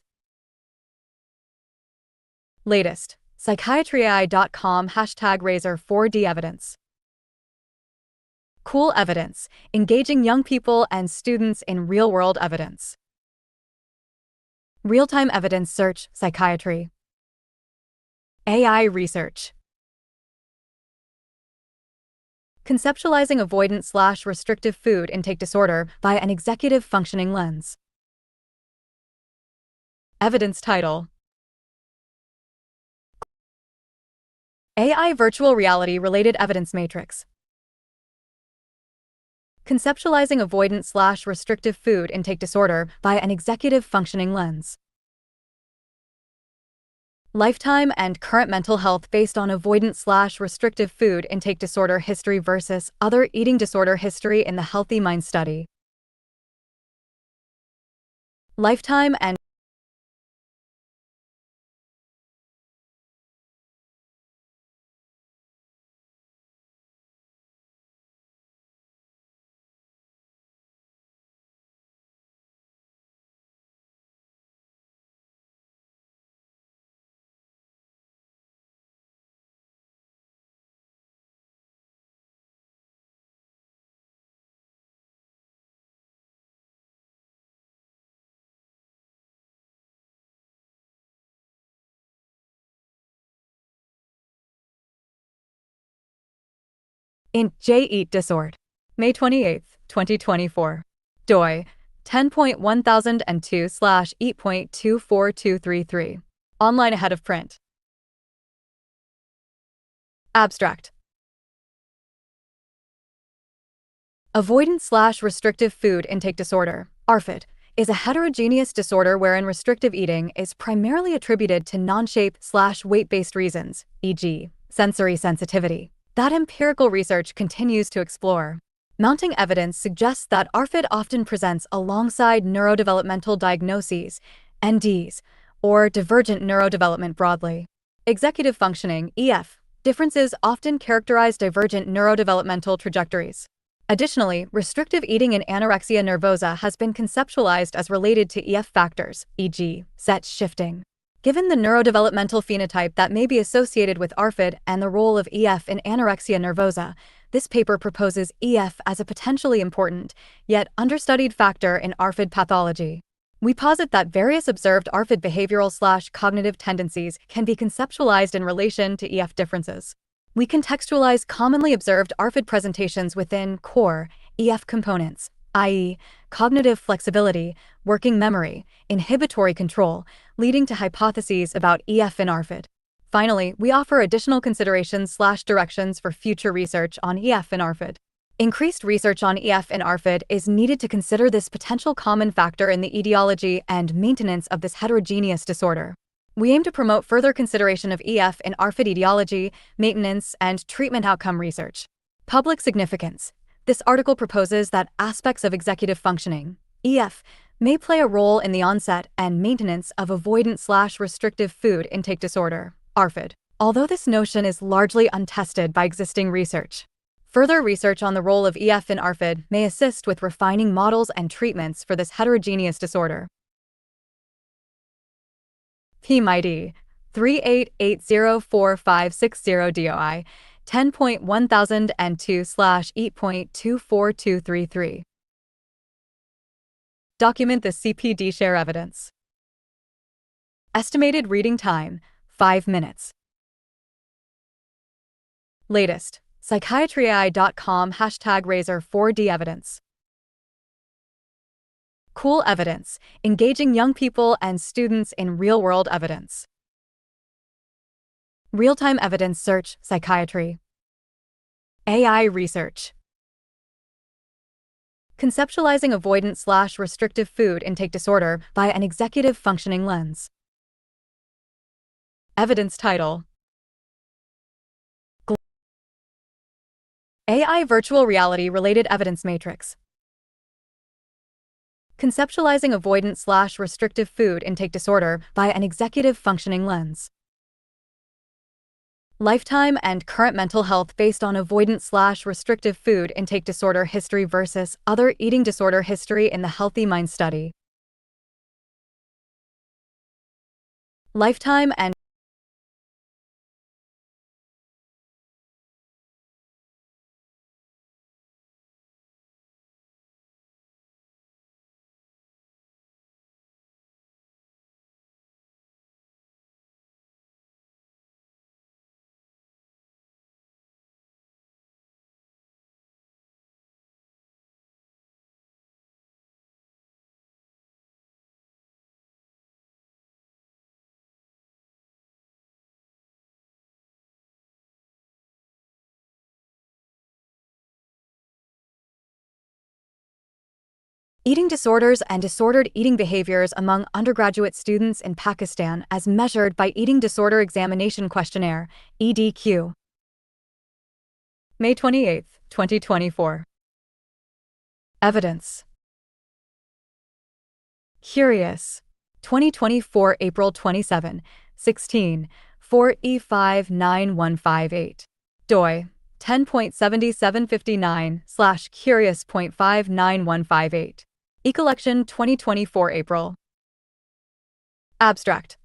Speaker 1: Latest, psychiatry.com #Razor4D evidence. Cool evidence, engaging young people and students in real-world evidence. Real-time evidence search, psychiatry. AI research. Conceptualizing avoidant/restrictive food intake disorder by an executive functioning lens. Evidence title. AI virtual reality-related evidence matrix. Conceptualizing avoidant/restrictive food intake disorder by an executive functioning lens. Lifetime and current mental health based on avoidant/restrictive food intake disorder history versus other eating disorder history in the Healthy Mind Study. Lifetime and in J-Eat Disorder. May 28, 2024. DOI 10.1002/E.24233. Online ahead of print. Abstract. Avoidant/restrictive food intake disorder, ARFID, is a heterogeneous disorder wherein restrictive eating is primarily attributed to non-shape/weight-based reasons, e.g., sensory sensitivity, that empirical research continues to explore. Mounting evidence suggests that ARFID often presents alongside neurodevelopmental diagnoses, NDs, or divergent neurodevelopment broadly. Executive functioning, EF, differences often characterize divergent neurodevelopmental trajectories. Additionally, restrictive eating in anorexia nervosa has been conceptualized as related to EF factors, e.g., set shifting. Given the neurodevelopmental phenotype that may be associated with ARFID and the role of EF in anorexia nervosa, this paper proposes EF as a potentially important, yet understudied factor in ARFID pathology. We posit that various observed ARFID behavioral/cognitive tendencies can be conceptualized in relation to EF differences. We contextualize commonly observed ARFID presentations within core EF components, i.e., cognitive flexibility, working memory, inhibitory control, leading to hypotheses about EF in ARFID. Finally, we offer additional considerations/directions for future research on EF in ARFID. Increased research on EF in ARFID is needed to consider this potential common factor in the etiology and maintenance of this heterogeneous disorder. We aim to promote further consideration of EF in ARFID etiology, maintenance, and treatment outcome research. Public significance. This article proposes that aspects of executive functioning, EF, may play a role in the onset and maintenance of avoidant/restrictive food intake disorder, ARFID, although this notion is largely untested by existing research. Further research on the role of EF in ARFID may assist with refining models and treatments for this heterogeneous disorder. PMID 38804560 DOI 10.1002/8.24233. Document the CPD share evidence. Estimated reading time 5 minutes. Latest psychiatry.com #Razor4D evidence. Cool evidence, engaging young people and students in real-world evidence. Real-time evidence search, Psychiatry. AI research. Conceptualizing avoidant/restrictive food intake disorder by an executive functioning lens. Evidence title. AI virtual reality related evidence matrix. Conceptualizing avoidant/restrictive food intake disorder by an executive functioning lens. Lifetime and current mental health based on avoidant/restrictive food intake disorder history versus other eating disorder history in the Healthy Mind study. Lifetime and eating disorders and disordered eating behaviors among undergraduate students in Pakistan as measured by Eating Disorder Examination Questionnaire, EDQ. May 28, 2024. Evidence. Curious. 2024 April 27, 16, 4E59158. DOI 10.7759/curious.59158. eCollection 2024 April. Abstract.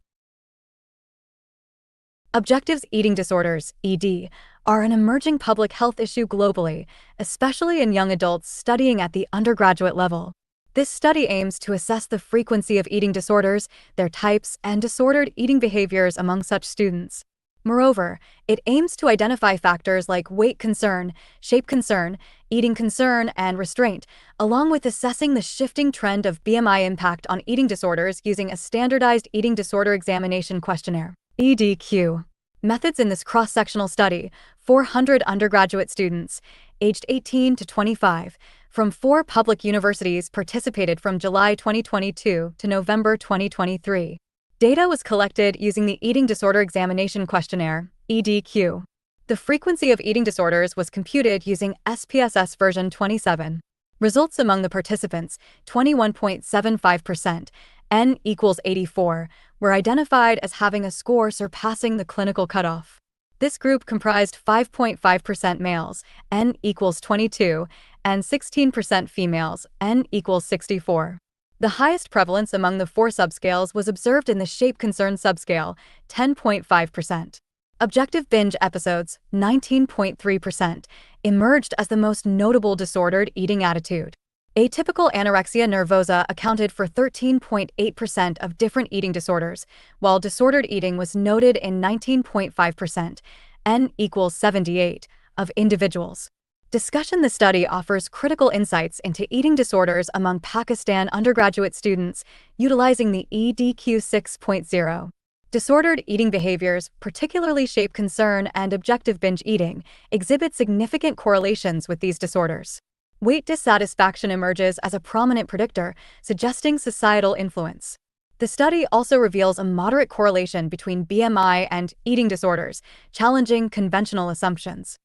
Speaker 1: Objectives eating disorders, ED, are an emerging public health issue globally, especially in young adults studying at the undergraduate level. This study aims to assess the frequency of eating disorders, their types, and disordered eating behaviors among such students. Moreover, it aims to identify factors like weight concern, shape concern, eating concern, and restraint, along with assessing the shifting trend of BMI impact on eating disorders using a standardized eating disorder examination questionnaire, EDQ. Methods in this cross-sectional study: 400 undergraduate students, aged 18 to 25, from 4 public universities participated from July 2022 to November 2023. Data was collected using the Eating Disorder Examination Questionnaire, EDQ. The frequency of eating disorders was computed using SPSS version 27. Results among the participants, 21.75%, N equals 84, were identified as having a score surpassing the clinical cutoff. This group comprised 5.5% males, N equals 22, and 16% females, N equals 64. The highest prevalence among the 4 subscales was observed in the shape concern subscale, 10.5%. Objective binge episodes, 19.3%, emerged as the most notable disordered eating attitude. Atypical anorexia nervosa accounted for 13.8% of different eating disorders, while disordered eating was noted in 19.5%, N equals 78, of individuals. Discussion. The study offers critical insights into eating disorders among Pakistan undergraduate students utilizing the EDQ 6.0. Disordered eating behaviors, particularly shape concern and objective binge eating, exhibit significant correlations with these disorders. Weight dissatisfaction emerges as a prominent predictor, suggesting societal influence. The study also reveals a moderate correlation between BMI and eating disorders, challenging conventional assumptions.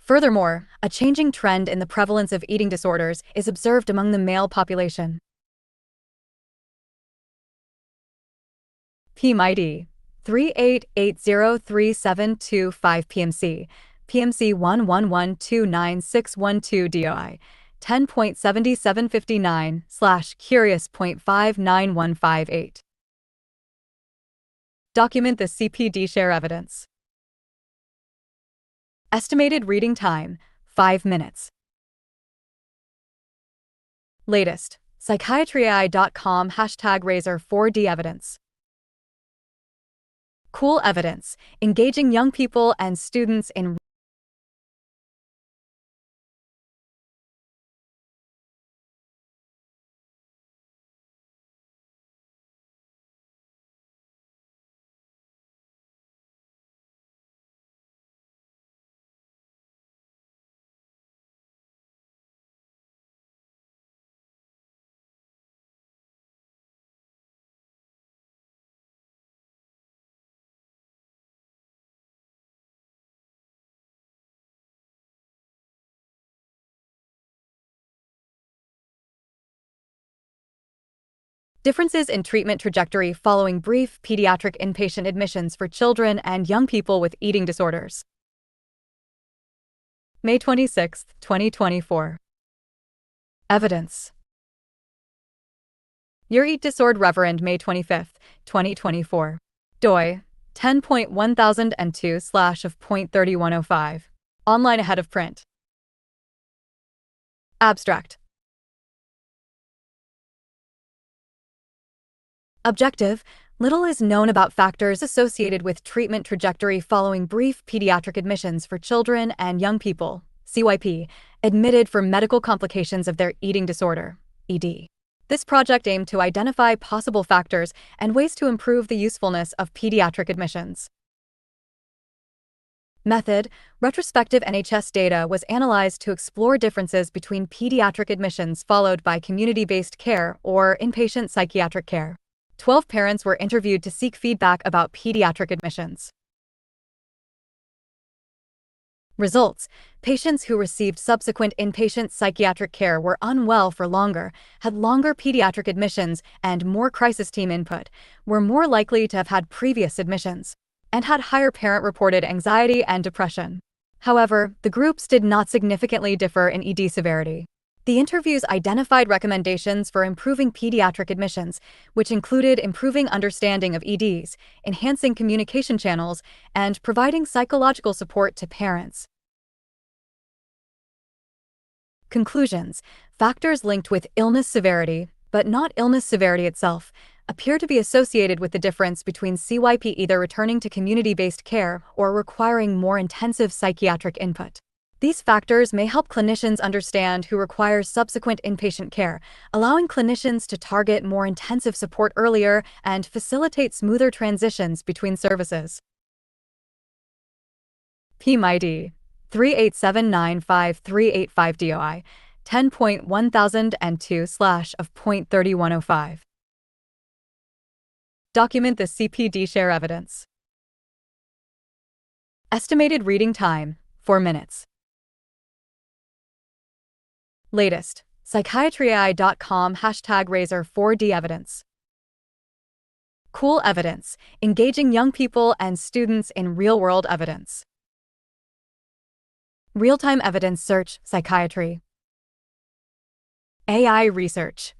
Speaker 1: Furthermore, a changing trend in the prevalence of eating disorders is observed among the male population. PMID 38803725 PMC PMC 1112961 DOI 10.7759/curious.59158. Document the CPD share evidence. Estimated reading time 5 minutes. Latest psychiatry.com #Razor4D evidence. Cool evidence, engaging young people and students in differences in treatment trajectory following brief pediatric inpatient admissions for children and young people with eating disorders. May 26, 2024. Evidence. Your Eat Disordered Reverend, May 25, 2024. DOI 10.1002/.3105. Online ahead of print. Abstract. Objective: little is known about factors associated with treatment trajectory following brief pediatric admissions for children and young people, CYP, admitted for medical complications of their eating disorder, ED. This project aimed to identify possible factors and ways to improve the usefulness of pediatric admissions. Method: retrospective NHS data was analyzed to explore differences between pediatric admissions followed by community-based care or inpatient psychiatric care. 12 parents were interviewed to seek feedback about pediatric admissions. Results: patients who received subsequent inpatient psychiatric care were unwell for longer, had longer pediatric admissions and more crisis team input, were more likely to have had previous admissions, and had higher parent-reported anxiety and depression. However, the groups did not significantly differ in ED severity. The interviews identified recommendations for improving pediatric admissions, which included improving understanding of EDs, enhancing communication channels, and providing psychological support to parents. Conclusions: factors linked with illness severity, but not illness severity itself, appear to be associated with the difference between CYP either returning to community-based care or requiring more intensive psychiatric input. These factors may help clinicians understand who requires subsequent inpatient care, allowing clinicians to target more intensive support earlier and facilitate smoother transitions between services. PMID 38795385 DOI 10.1002/.3105. Document the CPD share evidence. Estimated reading time 4 minutes. Latest psychiatry.com #Razor4D evidence. Cool evidence, engaging young people and students in real-world evidence. Real-time evidence search, psychiatry. AI research.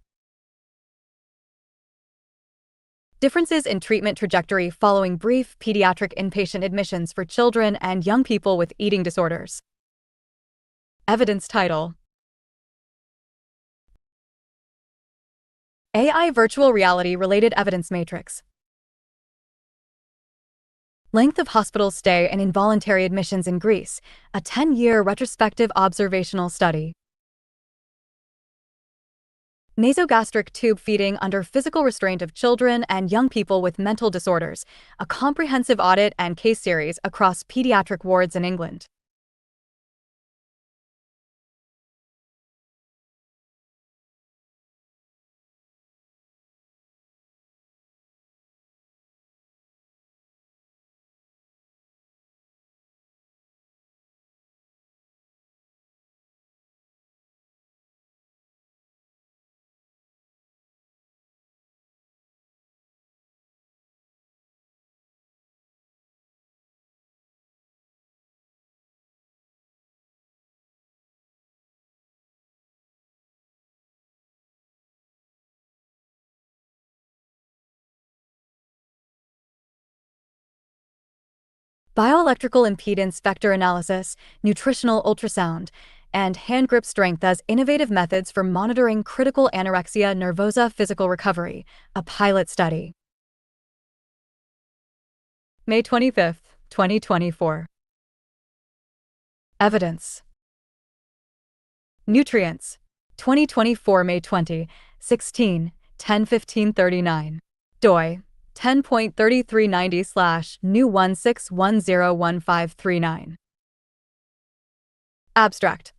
Speaker 1: Differences in treatment trajectory following brief pediatric inpatient admissions for children and young people with eating disorders. Evidence title: AI Virtual Reality Related Evidence Matrix. Length of hospital stay and involuntary admissions in Greece, a 10-year retrospective observational study. Nasogastric tube feeding under physical restraint of children and young people with mental disorders, a comprehensive audit and case series across pediatric wards in England. bioelectrical impedance vector analysis, nutritional ultrasound, and hand grip strength as innovative methods for monitoring critical anorexia nervosa physical recovery, a pilot study. May 25, 2024. Evidence. Nutrients. 2024 May 20, 16, 10-15-39. DOI 10.3390/new16101539. Abstract.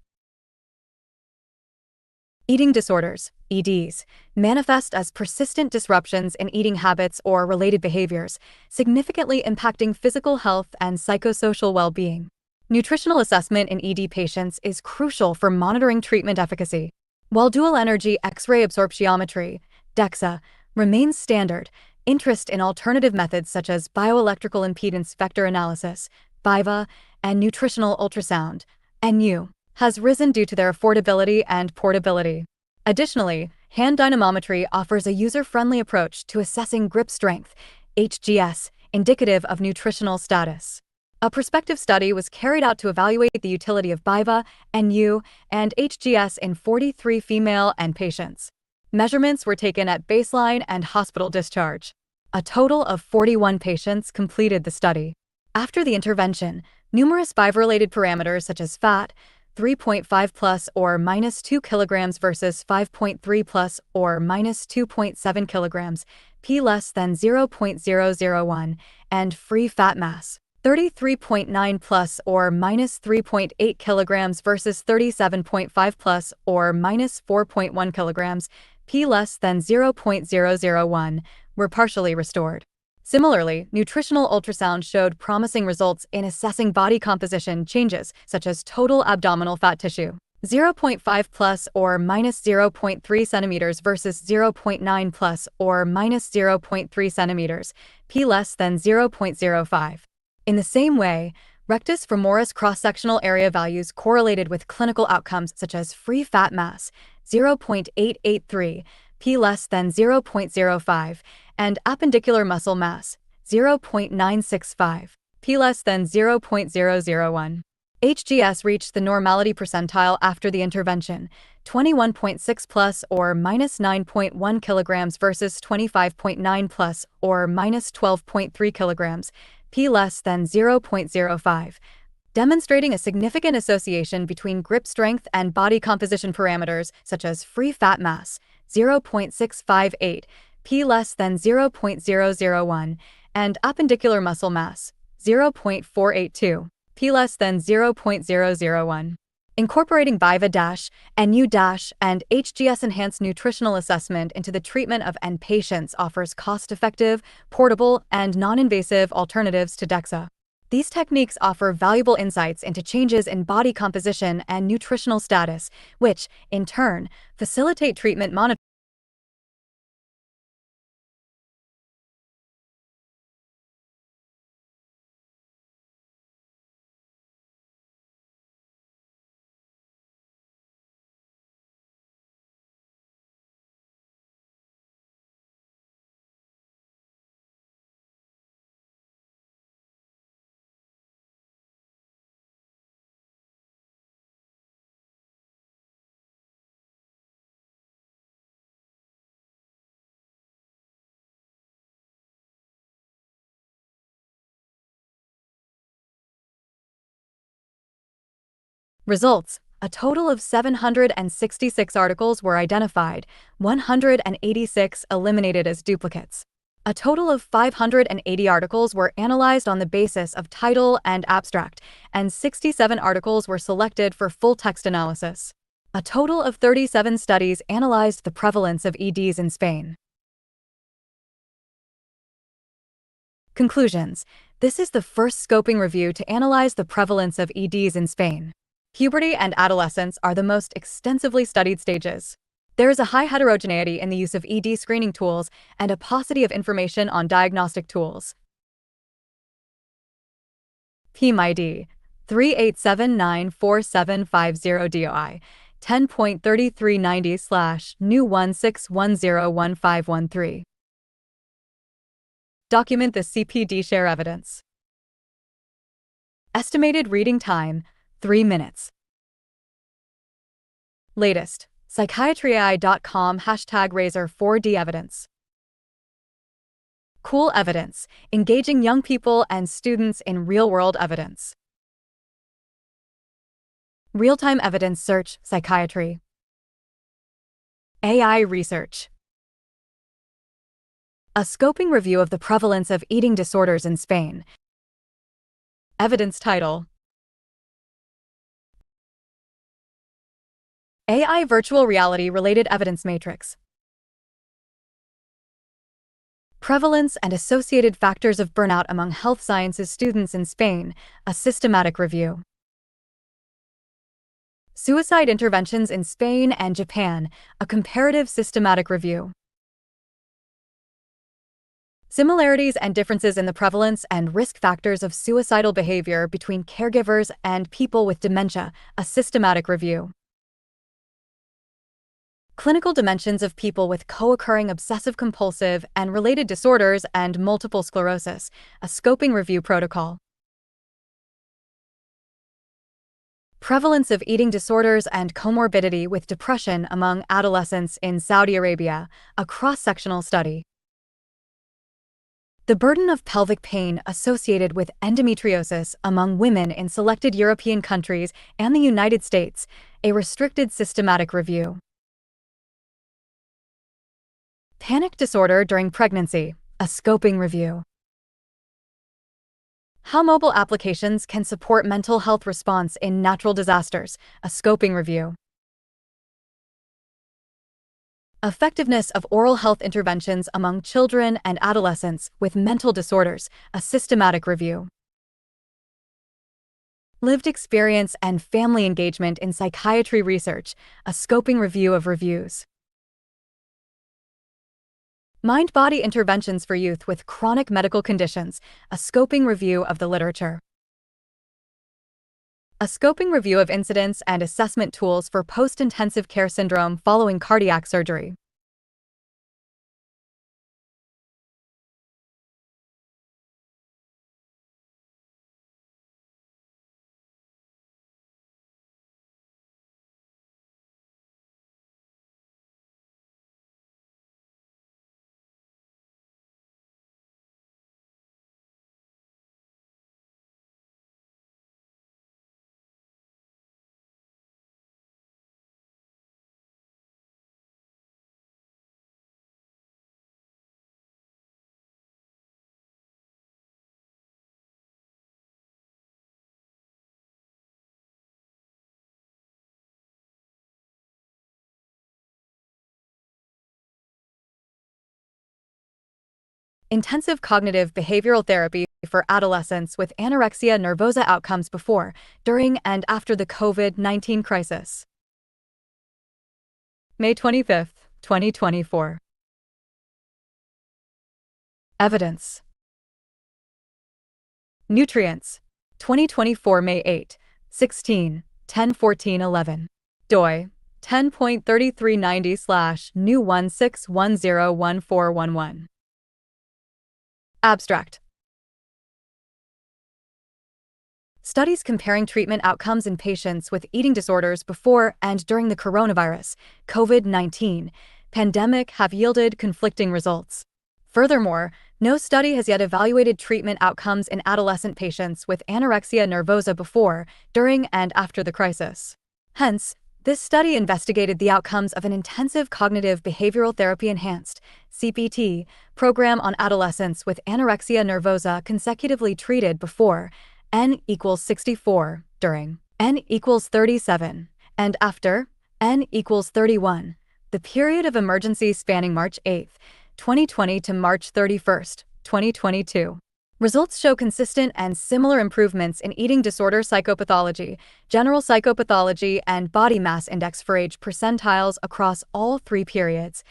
Speaker 1: Eating disorders, EDs, manifest as persistent disruptions in eating habits or related behaviors, significantly impacting physical health and psychosocial well-being. Nutritional assessment in ED patients is crucial for monitoring treatment efficacy. While dual-energy X-ray absorptiometry, DEXA, remains standard, interest in alternative methods such as bioelectrical impedance vector analysis, BIVA, and nutritional ultrasound, NU, has risen due to their affordability and portability. Additionally, hand dynamometry offers a user-friendly approach to assessing grip strength, HGS, indicative of nutritional status. A prospective study was carried out to evaluate the utility of BIVA, NU, and HGS in 43 female and patients. Measurements were taken at baseline and hospital discharge. A total of 41 patients completed the study. After the intervention, numerous BIVA-related parameters such as fat, 3.5 plus or minus 2 kilograms versus 5.3 plus or minus 2.7 kilograms, P less than 0.001, and free fat mass, 33.9 plus or minus 3.8 kilograms versus 37.5 plus or minus 4.1 kilograms, P less than 0.001, were partially restored. Similarly, nutritional ultrasound showed promising results in assessing body composition changes such as total abdominal fat tissue, 0.5 plus or minus 0.3 centimeters versus 0.9 plus or minus 0.3 centimeters, P less than 0.05. In the same way, rectus femoris cross-sectional area values correlated with clinical outcomes such as free fat mass, 0.883, P less than 0.05, and appendicular muscle mass, 0.965, P less than 0.001. HGS reached the normality percentile after the intervention, 21.6 plus or minus 9.1 kilograms versus 25.9 plus or minus 12.3 kilograms, P less than 0.05, demonstrating a significant association between grip strength and body composition parameters such as free fat mass, 0.658, P less than 0.001, and appendicular muscle mass, 0.482, P less than 0.001. Incorporating BIVA- NU- and HGS-enhanced nutritional assessment into the treatment of EN patients offers cost-effective, portable, and non-invasive alternatives to DEXA. These techniques offer valuable insights into changes in body composition and nutritional status, which, in turn, facilitate treatment monitoring. Results: a total of 766 articles were identified, 186 eliminated as duplicates. A total of 580 articles were analyzed on the basis of title and abstract, and 67 articles were selected for full-text analysis. A total of 37 studies analyzed the prevalence of EDs in Spain. Conclusions: this is the first scoping review to analyze the prevalence of EDs in Spain. Puberty and adolescence are the most extensively studied stages. There is a high heterogeneity in the use of ED screening tools and a paucity of information on diagnostic tools. PMID 3879475 DOI 10.3390/new16101513. Document the CPD share evidence. Estimated reading time, 3 minutes. Latest, psychiatryai.com #Razor4D evidence. Cool evidence, engaging young people and students in real-world evidence. Real-time evidence search, psychiatry. AI research. A scoping review of the prevalence of eating disorders in Spain. Evidence title. AI virtual reality-related evidence matrix. Prevalence and associated factors of burnout among health sciences students in Spain, a systematic review. Suicide interventions in Spain and Japan, a comparative systematic review. Similarities and differences in the prevalence and risk factors of suicidal behavior between caregivers and people with dementia, a systematic review. Clinical dimensions of people with co-occurring obsessive-compulsive and related disorders and multiple sclerosis, a scoping review protocol. Prevalence of eating disorders and comorbidity with depression among adolescents in Saudi Arabia, a cross-sectional study. The burden of pelvic pain associated with endometriosis among women in selected European countries and the United States, a restricted systematic review. Panic disorder during pregnancy, a scoping review. How mobile applications can support mental health response in natural disasters, a scoping review. Effectiveness of oral health interventions among children and adolescents with mental disorders, a systematic review. Lived experience and family engagement in psychiatry research, a scoping review of reviews. Mind-body interventions for youth with chronic medical conditions, a scoping review of the literature. A scoping review of incidence and assessment tools for post-intensive care syndrome following cardiac surgery. Intensive cognitive behavioral therapy for adolescents with anorexia nervosa outcomes before, during, and after the COVID-19 crisis. May 25, 2024. Evidence. Nutrients. 2024 May 8, 16, 101411. DOI 10.3390/new16101411. Abstract. Studies comparing treatment outcomes in patients with eating disorders before and during the coronavirus, COVID-19, pandemic have yielded conflicting results. Furthermore, no study has yet evaluated treatment outcomes in adolescent patients with anorexia nervosa before, during, and after the crisis. Hence, this study investigated the outcomes of an intensive cognitive behavioral therapy enhanced (CPT) program on adolescents with anorexia nervosa consecutively treated before N equals 64, during N equals 37, and after N equals 31, the period of emergency spanning March 8, 2020 to March 31, 2022. Results show consistent and similar improvements in eating disorder psychopathology, general psychopathology, and body mass index for age percentiles across all 3 periods,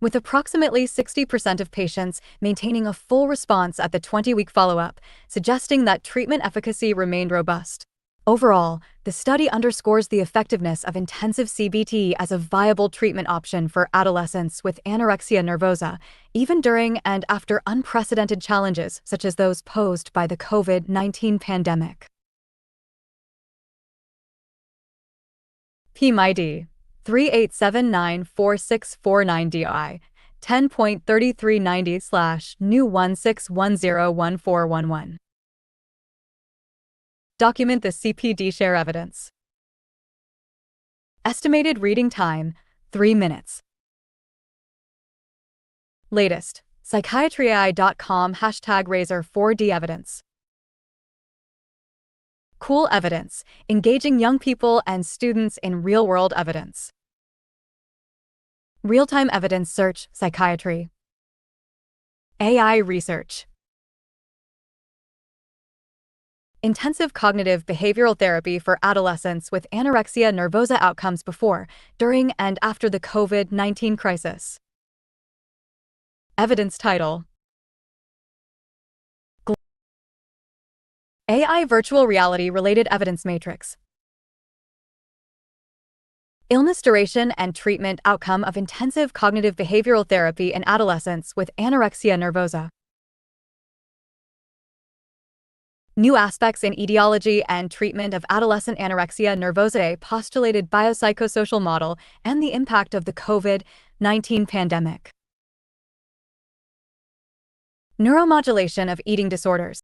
Speaker 1: with approximately 60% of patients maintaining a full response at the 20-week follow-up, suggesting that treatment efficacy remained robust. Overall, the study underscores the effectiveness of intensive CBT as a viable treatment option for adolescents with anorexia nervosa, even during and after unprecedented challenges such as those posed by the COVID-19 pandemic. PMID 38794649DI 10.3390/new 16101411. Document the CPD share evidence. Estimated reading time 3 minutes. Latest psychiatry.com #Razor4D evidence. Cool evidence, engaging young people and students in real-world evidence. Real-time evidence search, psychiatry. AI research. Intensive cognitive behavioral therapy for adolescents with anorexia nervosa outcomes before, during, and after the COVID-19 crisis. Evidence title. AI virtual reality-related evidence matrix. Illness duration and treatment outcome of intensive cognitive behavioral therapy in adolescents with anorexia nervosa. New aspects in etiology and treatment of adolescent anorexia nervosa, a postulated biopsychosocial model, and the impact of the COVID-19 pandemic. Neuromodulation of eating disorders.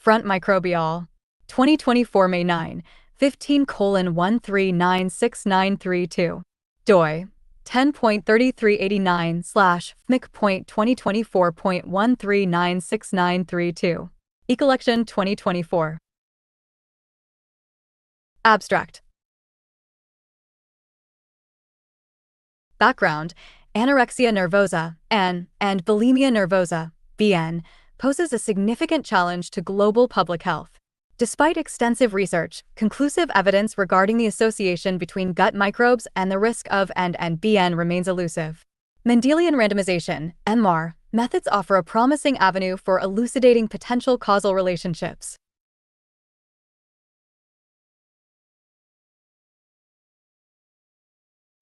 Speaker 1: Front Microbial. 2024 May 9, 15:1396932. doi 10.3389/FMIC.2024.1396932. E-Collection 2024. Abstract. Background: Anorexia nervosa, AN, and bulimia nervosa, BN, poses a significant challenge to global public health. Despite extensive research, conclusive evidence regarding the association between gut microbes and the risk of AN and BN remains elusive. Mendelian randomization, MR, methods offer a promising avenue for elucidating potential causal relationships.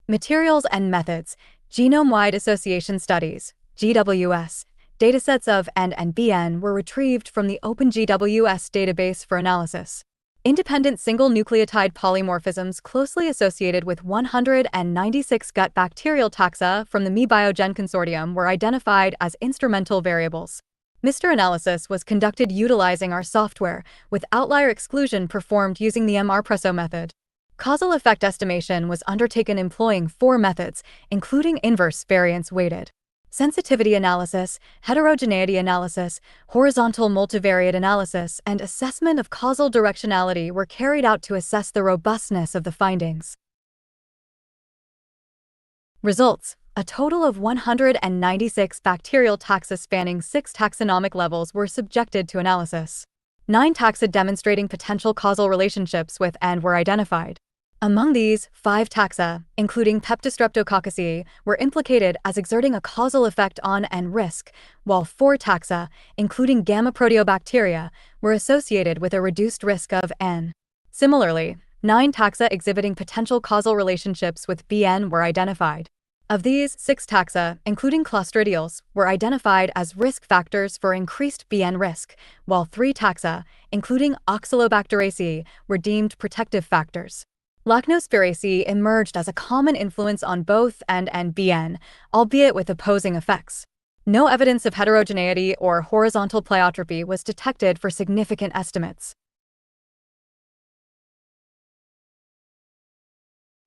Speaker 1: Materials and methods: Genome-wide association studies, GWS. Datasets of AN and BN were retrieved from the OpenGWS database for analysis. Independent single nucleotide polymorphisms closely associated with 196 gut bacterial taxa from the ME Biogen Consortium were identified as instrumental variables. MR analysis was conducted utilizing our software, with outlier exclusion performed using the MR-Presso method. Causal effect estimation was undertaken employing 4 methods, including inverse variance weighted sensitivity analysis, heterogeneity analysis, horizontal multivariate analysis, and assessment of causal directionality were carried out to assess the robustness of the findings. Results: a total of 196 bacterial taxa spanning 6 taxonomic levels were subjected to analysis. 9 taxa demonstrating potential causal relationships with AN were identified. Among these, 5 taxa, including Peptostreptococci, were implicated as exerting a causal effect on AN risk, while 4 taxa, including gamma proteobacteria, were associated with a reduced risk of AN. Similarly, 9 taxa exhibiting potential causal relationships with BN were identified. Of these, 6 taxa, including Clostridials, were identified as risk factors for increased BN risk, while 3 taxa, including Oxalobacteriaceae, were deemed protective factors. Lacnospiraceae emerged as a common influence on both AN and BN, albeit with opposing effects. No evidence of heterogeneity or horizontal pleiotropy was detected for significant estimates.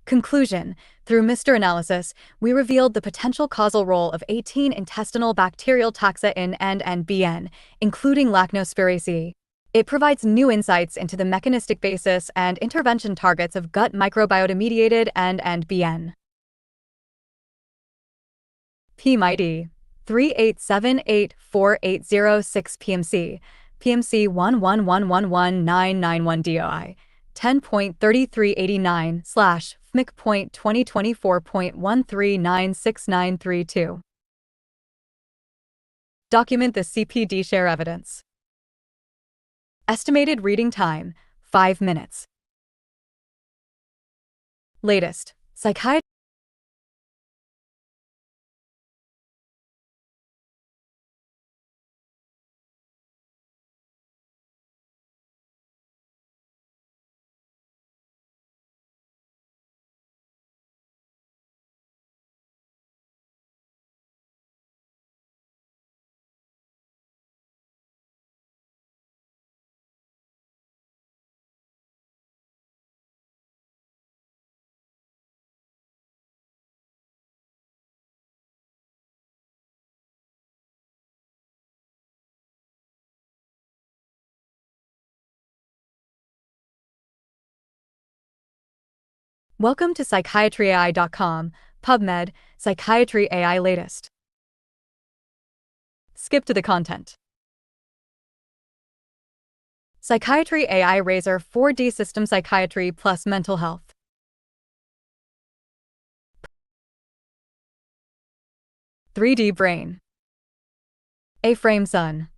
Speaker 1: Conclusion: through MR analysis, we revealed the potential causal role of 18 intestinal bacterial taxa in AN and BN, including Lacnospiraceae. It provides new insights into the mechanistic basis and intervention targets of gut microbiota-mediated AN and BN. PMID 3878480 PMC PMC 1111191 DOI 10.3389/FMIC.2024.1396932. Document the CPD share evidence. Estimated reading time: 5 minutes. Latest: Psychiatry. Welcome to PsychiatryAI.com, PubMed, Psychiatry AI latest. Skip to the content. Psychiatry AI Razor 4D System Psychiatry plus Mental Health. "3D Brain". A-Frame Sun.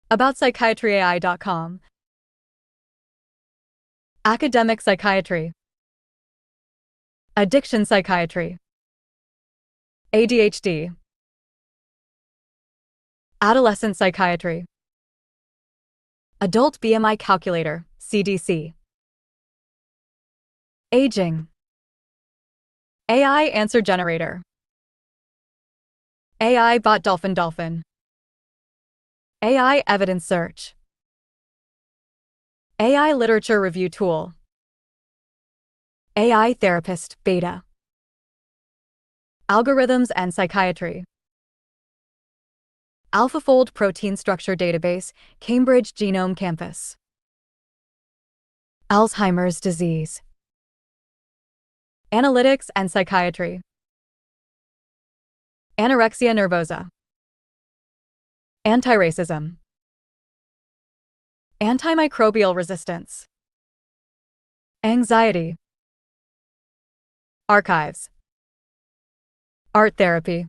Speaker 1: About PsychiatryAI.com. Academic Psychiatry. Addiction Psychiatry. ADHD. Adolescent Psychiatry. Adult BMI Calculator, CDC. Aging. AI Answer Generator. AI Bot Dolphin. AI evidence search. AI literature review tool. AI therapist beta. Algorithms and psychiatry. AlphaFold protein structure database, Cambridge Genome Campus. Alzheimer's disease. Analytics and psychiatry. Anorexia nervosa. Anti-racism. Antimicrobial resistance. Anxiety. Archives. Art therapy.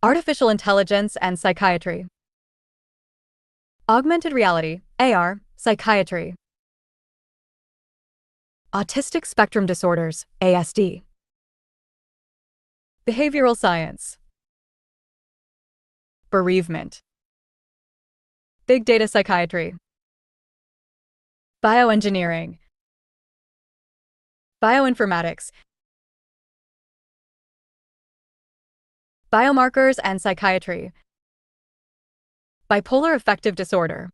Speaker 1: Artificial intelligence and psychiatry. Augmented reality, AR, psychiatry. Autistic spectrum disorders, ASD. Behavioral science. Bereavement. Big data psychiatry. Bioengineering. Bioinformatics. Biomarkers and psychiatry. Bipolar affective disorder.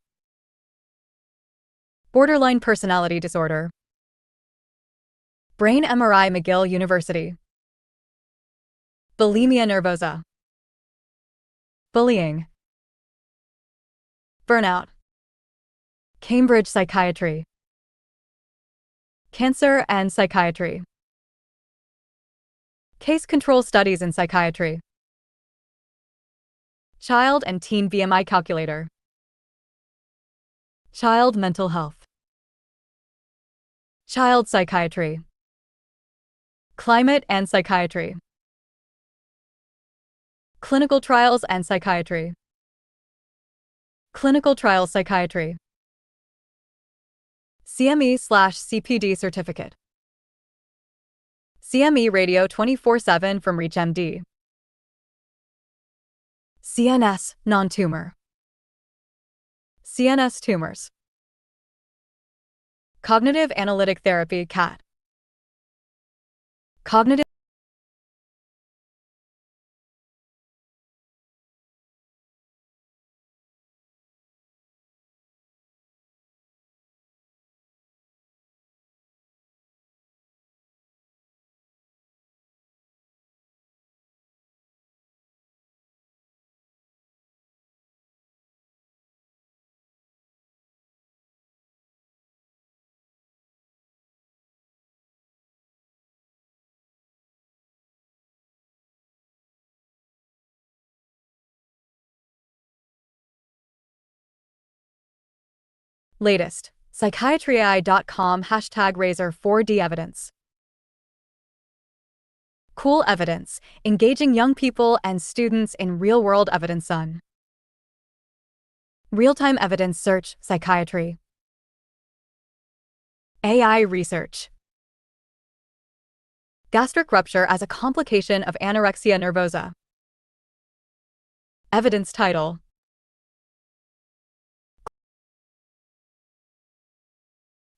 Speaker 1: Borderline personality disorder. Brain MRI, McGill University. Bulimia nervosa. Bullying. Burnout. Cambridge Psychiatry. Cancer and psychiatry. Case control studies in psychiatry. Child and teen BMI calculator. Child mental health. Child psychiatry. Climate and psychiatry. Clinical trials and psychiatry. Clinical trial psychiatry. CME/CPD certificate. CME radio 24/7 from ReachMD. CNS, non-tumor. CNS tumors. Cognitive analytic therapy, CAT. Cognitive latest. PsychiatryAI.com #Razor4D evidence. Cool evidence, engaging young people and students in real-world evidence on real-time evidence search, psychiatry. AI research. Gastric rupture as a complication of anorexia nervosa. Evidence title.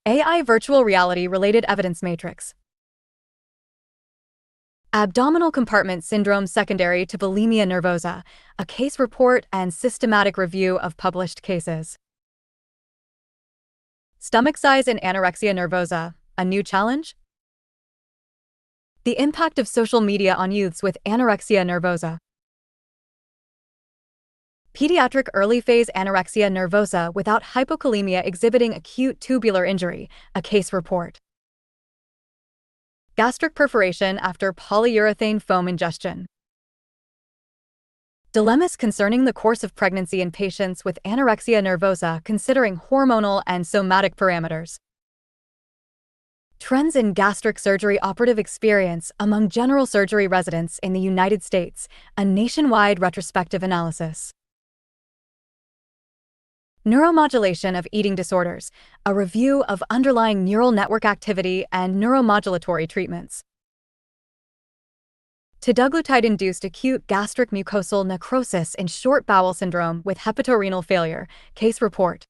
Speaker 1: AI virtual reality related evidence matrix. Abdominal compartment syndrome secondary to bulimia nervosa, a case report and systematic review of published cases. Stomach size in anorexia nervosa, a new challenge? The impact of social media on youths with anorexia nervosa. Pediatric early phase anorexia nervosa without hypokalemia exhibiting acute tubular injury, a case report. Gastric perforation after polyurethane foam ingestion. Dilemmas concerning the course of pregnancy in patients with anorexia nervosa considering hormonal and somatic parameters. Trends in gastric surgery operative experience among general surgery residents in the United States, a nationwide retrospective analysis. Neuromodulation of eating disorders, a review of underlying neural network activity and neuromodulatory treatments. Teduglutide-induced acute gastric mucosal necrosis in short bowel syndrome with hepatorenal failure, case report.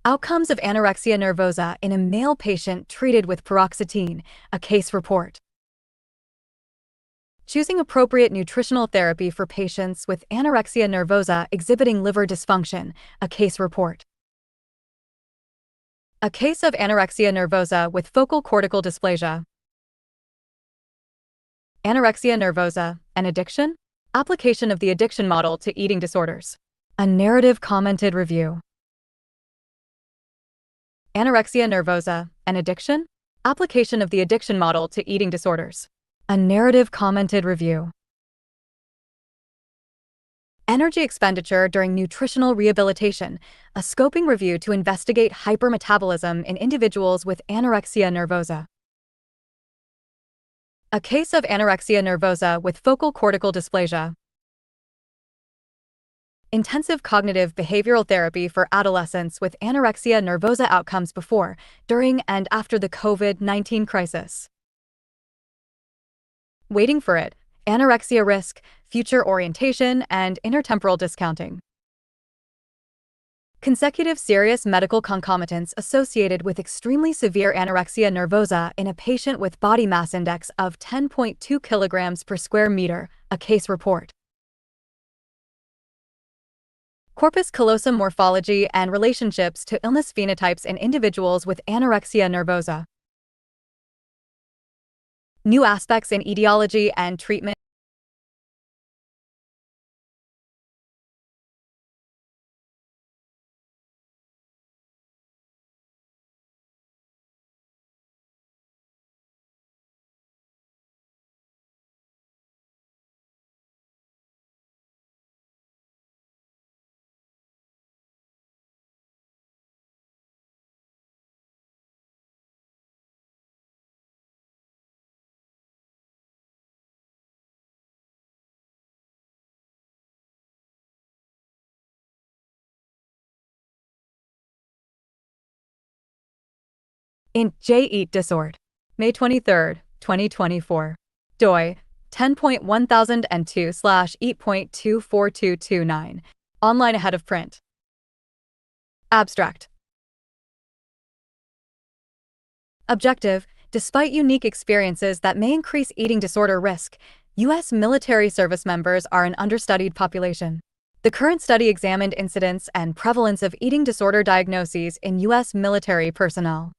Speaker 1: Outcomes of anorexia nervosa in a male patient treated with paroxetine, a case report. Choosing appropriate nutritional therapy for patients with anorexia nervosa exhibiting liver dysfunction, a case report. A case of anorexia nervosa with focal cortical dysplasia. Anorexia nervosa, an addiction? Application of the addiction model to eating disorders. A narrative commented review. Anorexia nervosa, an addiction? Application of the addiction model to eating disorders. A narrative commented review. Energy expenditure during nutritional rehabilitation, a scoping review to investigate hypermetabolism in individuals with anorexia nervosa. A case of anorexia nervosa with focal cortical dysplasia. Intensive cognitive behavioral therapy for adolescents with anorexia nervosa outcomes before, during, and after the COVID-19 crisis. Waiting for it, anorexia risk, future orientation, and intertemporal discounting. Consecutive serious medical concomitants associated with extremely severe anorexia nervosa in a patient with body mass index of 10.2 kilograms per square meter, a case report. Corpus callosum morphology and relationships to illness phenotypes in individuals with anorexia nervosa. New aspects in etiology and treatment. In J-Eat Disorder. May 23, 2024. DOI 10.1002/eat.24229. Online ahead of print. Abstract. Objective: despite unique experiences that may increase eating disorder risk, U.S. military service members are an understudied population. The current study examined incidence and prevalence of eating disorder diagnoses in U.S. military personnel.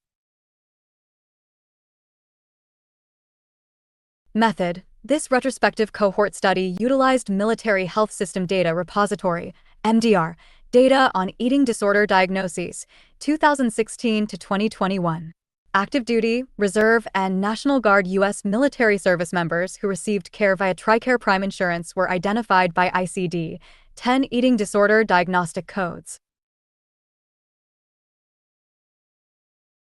Speaker 1: Method: this retrospective cohort study utilized Military Health System Data Repository, MDR, data on eating disorder diagnoses, 2016 to 2021. Active duty, reserve, and National Guard U.S. military service members who received care via TRICARE Prime Insurance were identified by ICD-10 eating disorder diagnostic codes.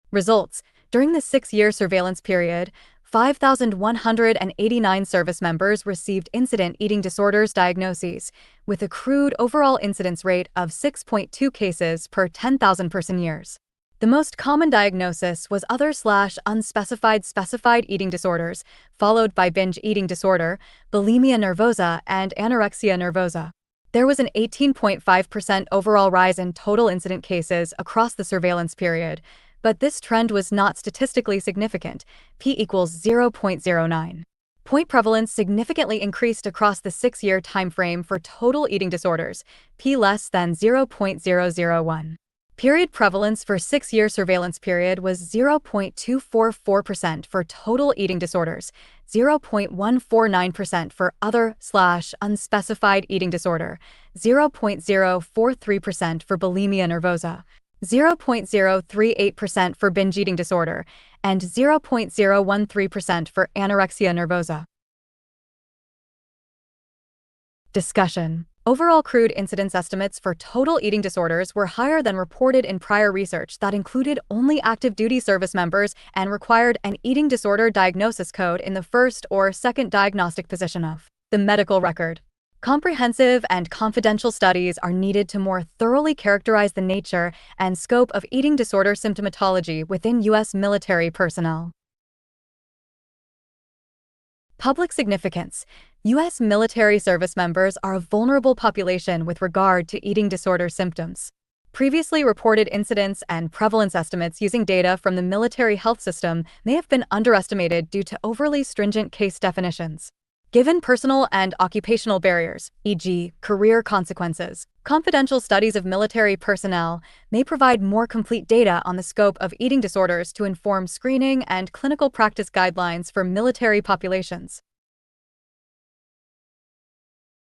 Speaker 1: Results: during the 6-year surveillance period, 5,189 service members received incident eating disorders diagnoses, with a crude overall incidence rate of 6.2 cases per 10,000 person-years. The most common diagnosis was other/unspecified specified eating disorders, followed by binge eating disorder, bulimia nervosa, and anorexia nervosa. There was an 18.5% overall rise in total incident cases across the surveillance period, but this trend was not statistically significant, p equals 0.09. Point prevalence significantly increased across the 6-year timeframe for total eating disorders, p less than 0.001. Period prevalence for 6-year surveillance period was 0.244% for total eating disorders, 0.149% for other/unspecified eating disorder, 0.043% for bulimia nervosa, 0.038% for binge eating disorder, and 0.013% for anorexia nervosa. Discussion. Overall crude incidence estimates for total eating disorders were higher than reported in prior research that included only active duty service members and required an eating disorder diagnosis code in the first or second diagnostic position of the medical record. Comprehensive and confidential studies are needed to more thoroughly characterize the nature and scope of eating disorder symptomatology within U.S. military personnel. Public significance. U.S. military service members are a vulnerable population with regard to eating disorder symptoms. Previously reported incidence and prevalence estimates using data from the military health system may have been underestimated due to overly stringent case definitions. Given personal and occupational barriers, e.g., career consequences, confidential studies of military personnel may provide more complete data on the scope of eating disorders to inform screening and clinical practice guidelines for military populations.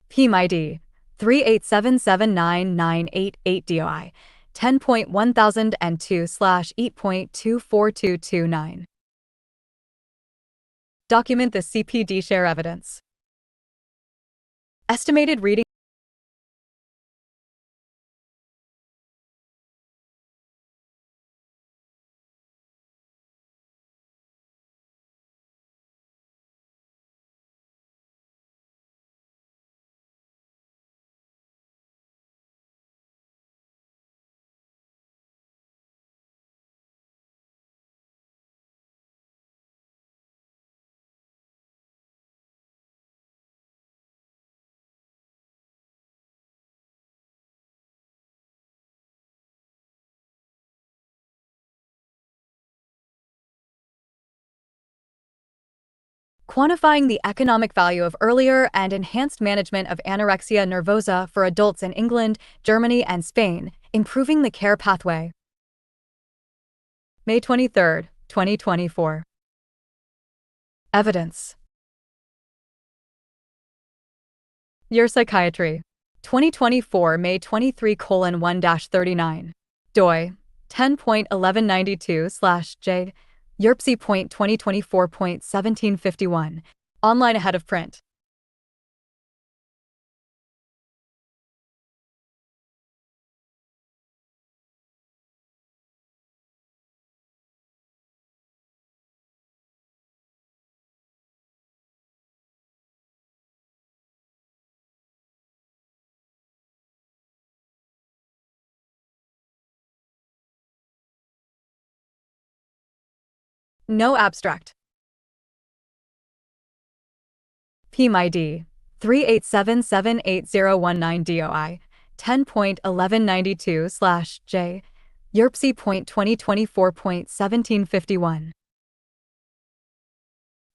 Speaker 1: PMID 387799888 10.1002/8.24229. Document the CPD share evidence. Estimated reading. Quantifying the economic value of earlier and enhanced management of anorexia nervosa for adults in England, Germany, and Spain, improving the care pathway. May 23, 2024. Evidence. Your Psychiatry. 2024 May 23:1-39. doi 10.1192/J. YERPC.2024.1751. Online ahead of print. No abstract. PMID 3877819 DOI 10.1192/J. YERPC.2024.1751.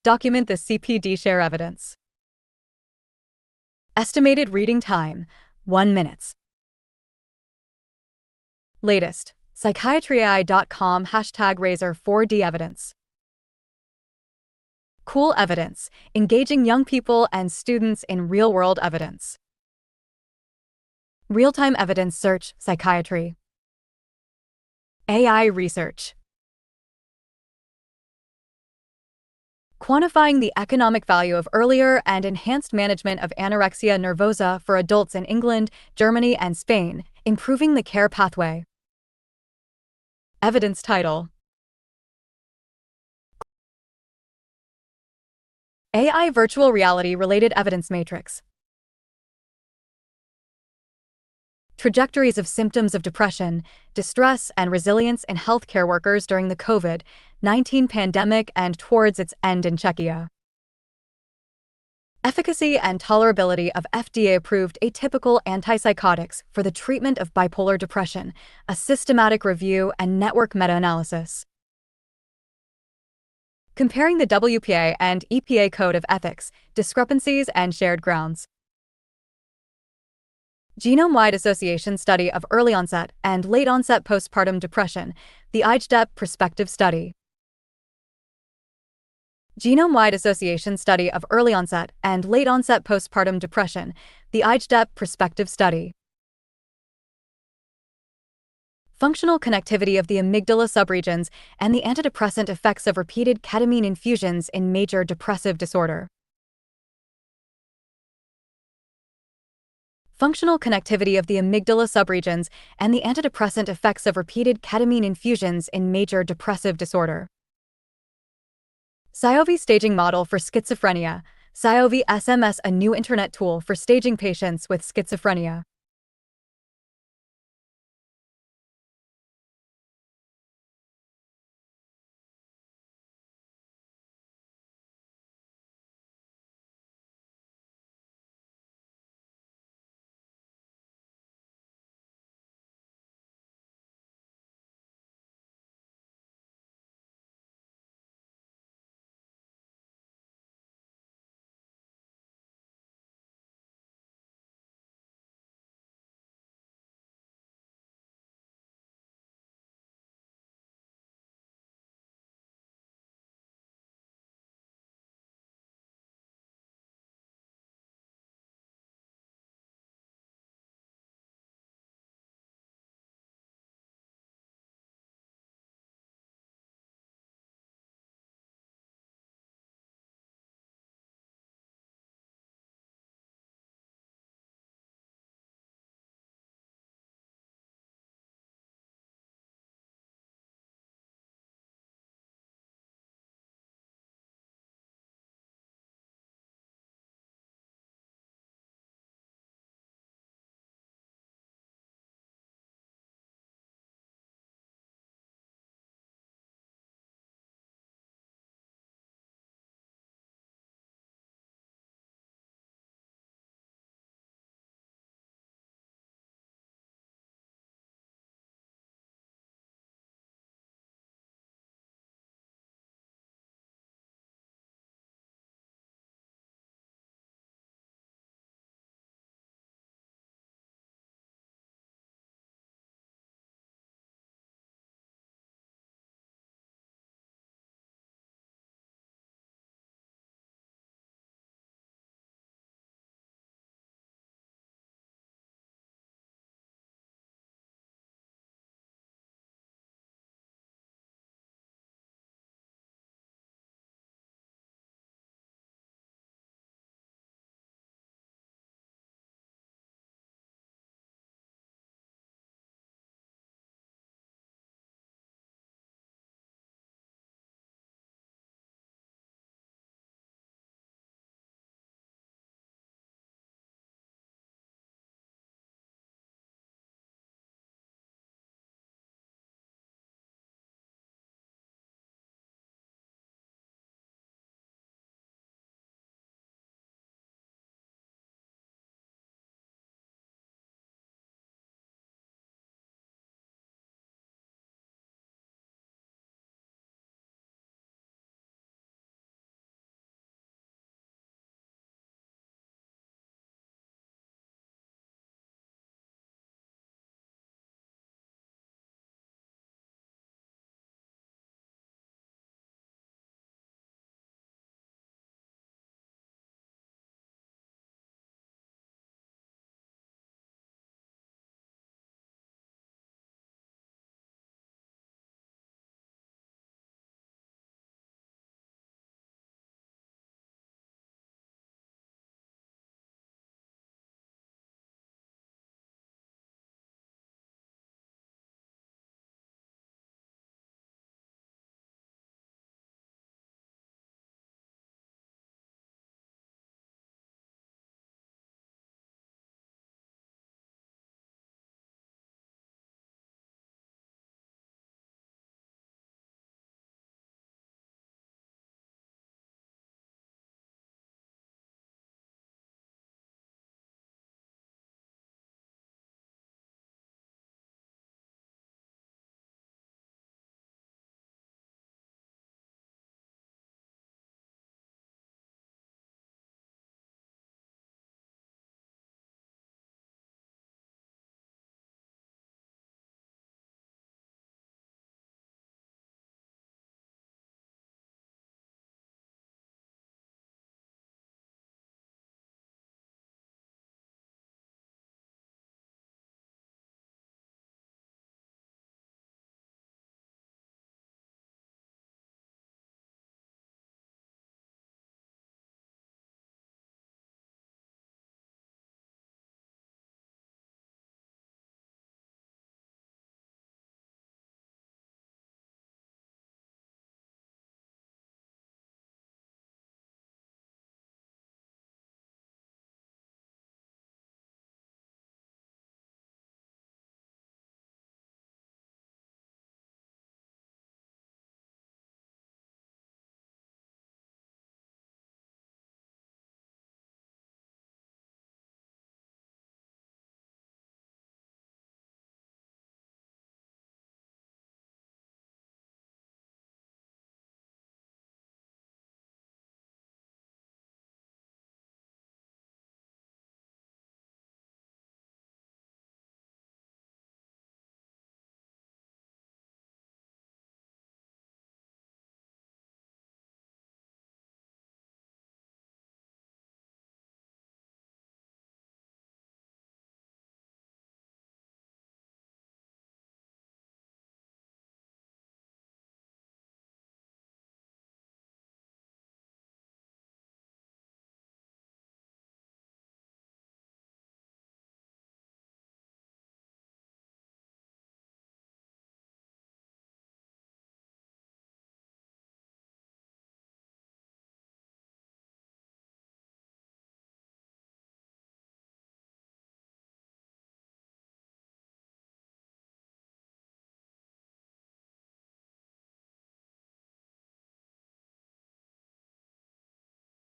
Speaker 1: Document the CPD share evidence. Estimated reading time 1 minute. Latest psychiatryai.com #Razor4D evidence. Cool evidence, engaging young people and students in real-world evidence. Real-time evidence search, psychiatry. AI research. Quantifying the economic value of earlier and enhanced management of anorexia nervosa for adults in England, Germany, and Spain, improving the care pathway. Evidence title. AI virtual reality-related evidence matrix. Trajectories of symptoms of depression, distress, and resilience in healthcare workers during the COVID-19 pandemic and towards its end in Czechia. Efficacy and tolerability of FDA-approved atypical antipsychotics for the treatment of bipolar depression, a systematic review and network meta-analysis. Comparing the WPA and EPA Code of Ethics, discrepancies and shared grounds. Genome-wide association study of early onset and late onset postpartum depression, the IGDEP prospective study. Genome-wide association study of early onset and late onset postpartum depression, the IGDEP prospective study. Functional connectivity of the amygdala subregions and the antidepressant effects of repeated ketamine infusions in major depressive disorder. Functional connectivity of the amygdala subregions and the antidepressant effects of repeated ketamine infusions in major depressive disorder. Sciovi staging model for schizophrenia. Sciovi SMS, a new internet tool for staging patients with schizophrenia.